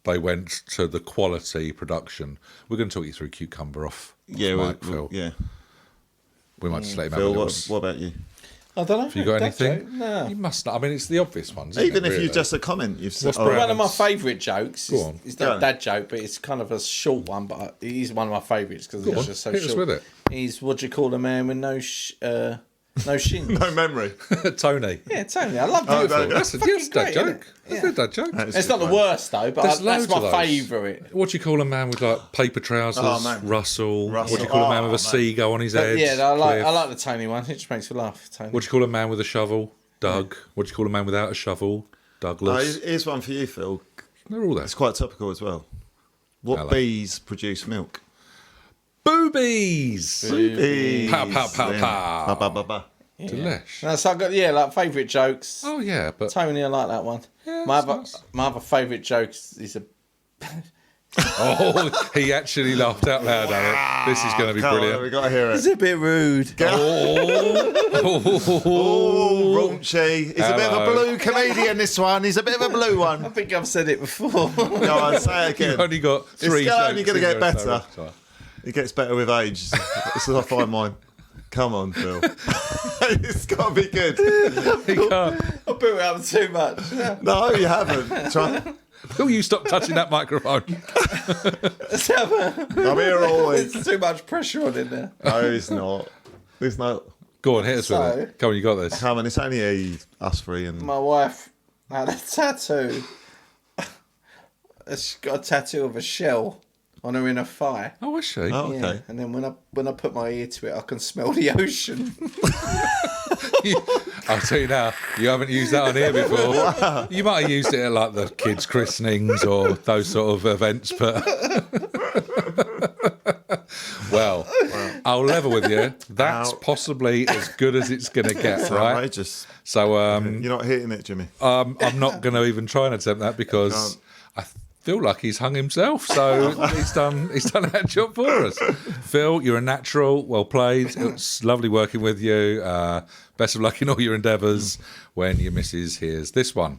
They went to the quality production. We're going to talk you through cucumber off mic, Phil. yeah. We might just let him have a Phil, little... what about you? I don't know. Have you got That anything? joke? No. You must not. I mean, it's the obvious ones. Isn't Even it, if you really? just a comment, you've said. What's Oh, One of my favourite jokes Go on. is Go not on. that joke, but it's kind of a short one, but it is one of my favourites because Go it's on, just so hit us short. with it. He's what do you call a man with no shins? no memory. Tony. Yeah, Tony. I love Oh, beautiful. no, That's a Fucking dad great, joke. isn't That's a dad joke. It's not the worst though, but There's that's loads of my those. favourite. What do you call a man with like paper trousers? Oh, man. Russell. What do you call a man with a mate. seagull on his head? Yeah, I Cliff? like the Tony one. It just makes me laugh. Tony. What do you call a man with a shovel? Doug. What do you call a man without a shovel? Douglas. Here's one for you, Phil. They're all there. It's quite topical as well. What Hello. bees produce milk? Boobies. Bees. Pow, pow, pow, Yeah. pow. Ba, ba, ba, ba. Delish. No, so I got like favourite jokes. Oh yeah, but Tony, I like that one. Yeah, my that's other nice. my other favourite joke is Oh, he actually laughed out loud at it. This is going to be Come on, brilliant. we got to hear It's it. a bit rude. Oh, raunchy. He's a bit of a Hello. blue comedian, this one. He's a bit of a blue I one. think I've said it before. Go on, say it You've again. only got It's 3 jokes. only going to in get there, so better. sorry. It gets better with age. This is I find mine. Come on, Phil. It's got to be good. He can't. I built it up too much. No, you haven't. Try. Will you stop touching that microphone? I'm here always. There's too much pressure on in there. No, it's not. There's no. Go on, hit us with So- it. Come on, you got this. Come on, it's only us three and. My wife had a tattoo. She's got a tattoo of a shell on her inner thigh. Oh, is she? Oh, Yeah, okay. and then when I put my ear to it, I can smell the ocean. I'll tell you now, you haven't used that on here before. You might have used it at like the kids' christenings or those sort of events, but well, I'll level with you. That's possibly as good as it's going to get, right? Outrageous. So You're not hitting it, Jimmy. I'm not going to even try and attempt that because I feel like he's hung himself. So he's done that job for us. Phil, you're a natural. Well played. It's lovely working with you. Best of luck in all your endeavours. When your missus hears this one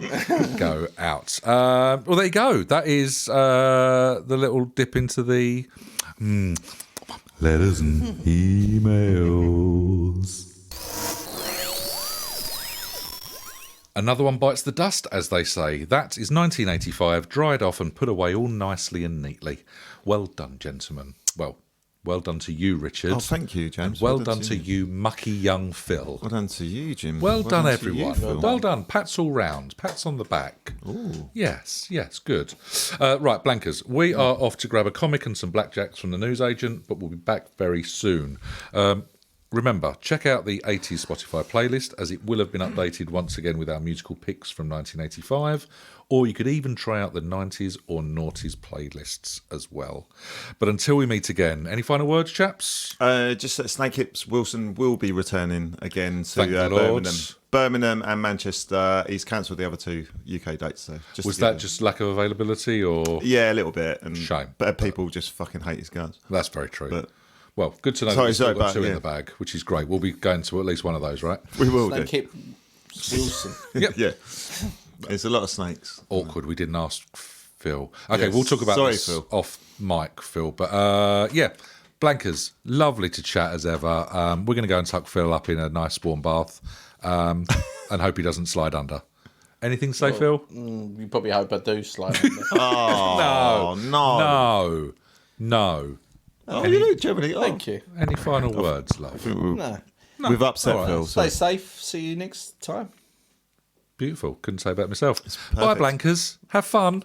go out. Well, there you go. That is the little dip into the letters and emails. Another one bites the dust, as they say. That is 1985, dried off and put away all nicely and neatly. Well done, gentlemen. Well done to you, Richard. Oh, thank you, James. Well done to you, mucky young Phil. Well done to you, Jim. Well done, to everyone. you, Phil. Well done. Pats all round. Pats on the back. Ooh. Yes, good. Right, Blankers, we are off to grab a comic and some blackjacks from the newsagent, but we'll be back very soon. Remember, check out the 80s Spotify playlist, as it will have been updated once again with our musical picks from 1985, or you could even try out the 90s or noughties playlists as well. But until we meet again, any final words, chaps? Just that Snake Hips Wilson will be returning again to Thank the Lord. Birmingham and Manchester. He's cancelled the other 2 UK dates. So just Was to give that them- just lack of availability, or...? Yeah, a little bit. And Shame. But people just fucking hate his guns. That's very true. But well, good to know that Sorry, we've still got but, 2 in yeah. the bag, which is great. We'll be going to at least one of those, right? we will Snake do. Hip Wilson. Yep. Yeah. There's a lot of snakes. Awkward. We didn't ask Phil. Okay, Yes. we'll talk about Sorry, this Phil. off mic, Phil. But yeah, Blankers, lovely to chat as ever. We're going to go and tuck Phil up in a nice warm bath and hope he doesn't slide under. Anything to say, Phil? You probably hope I do slide. Oh, no. No. Oh, you look Germany. Oh. Thank you. Any final words, love? No. We've upset All right. Phil. So. Stay safe. See you next time. Beautiful. Couldn't say better myself. Bye, perfect. Blankers. Have fun.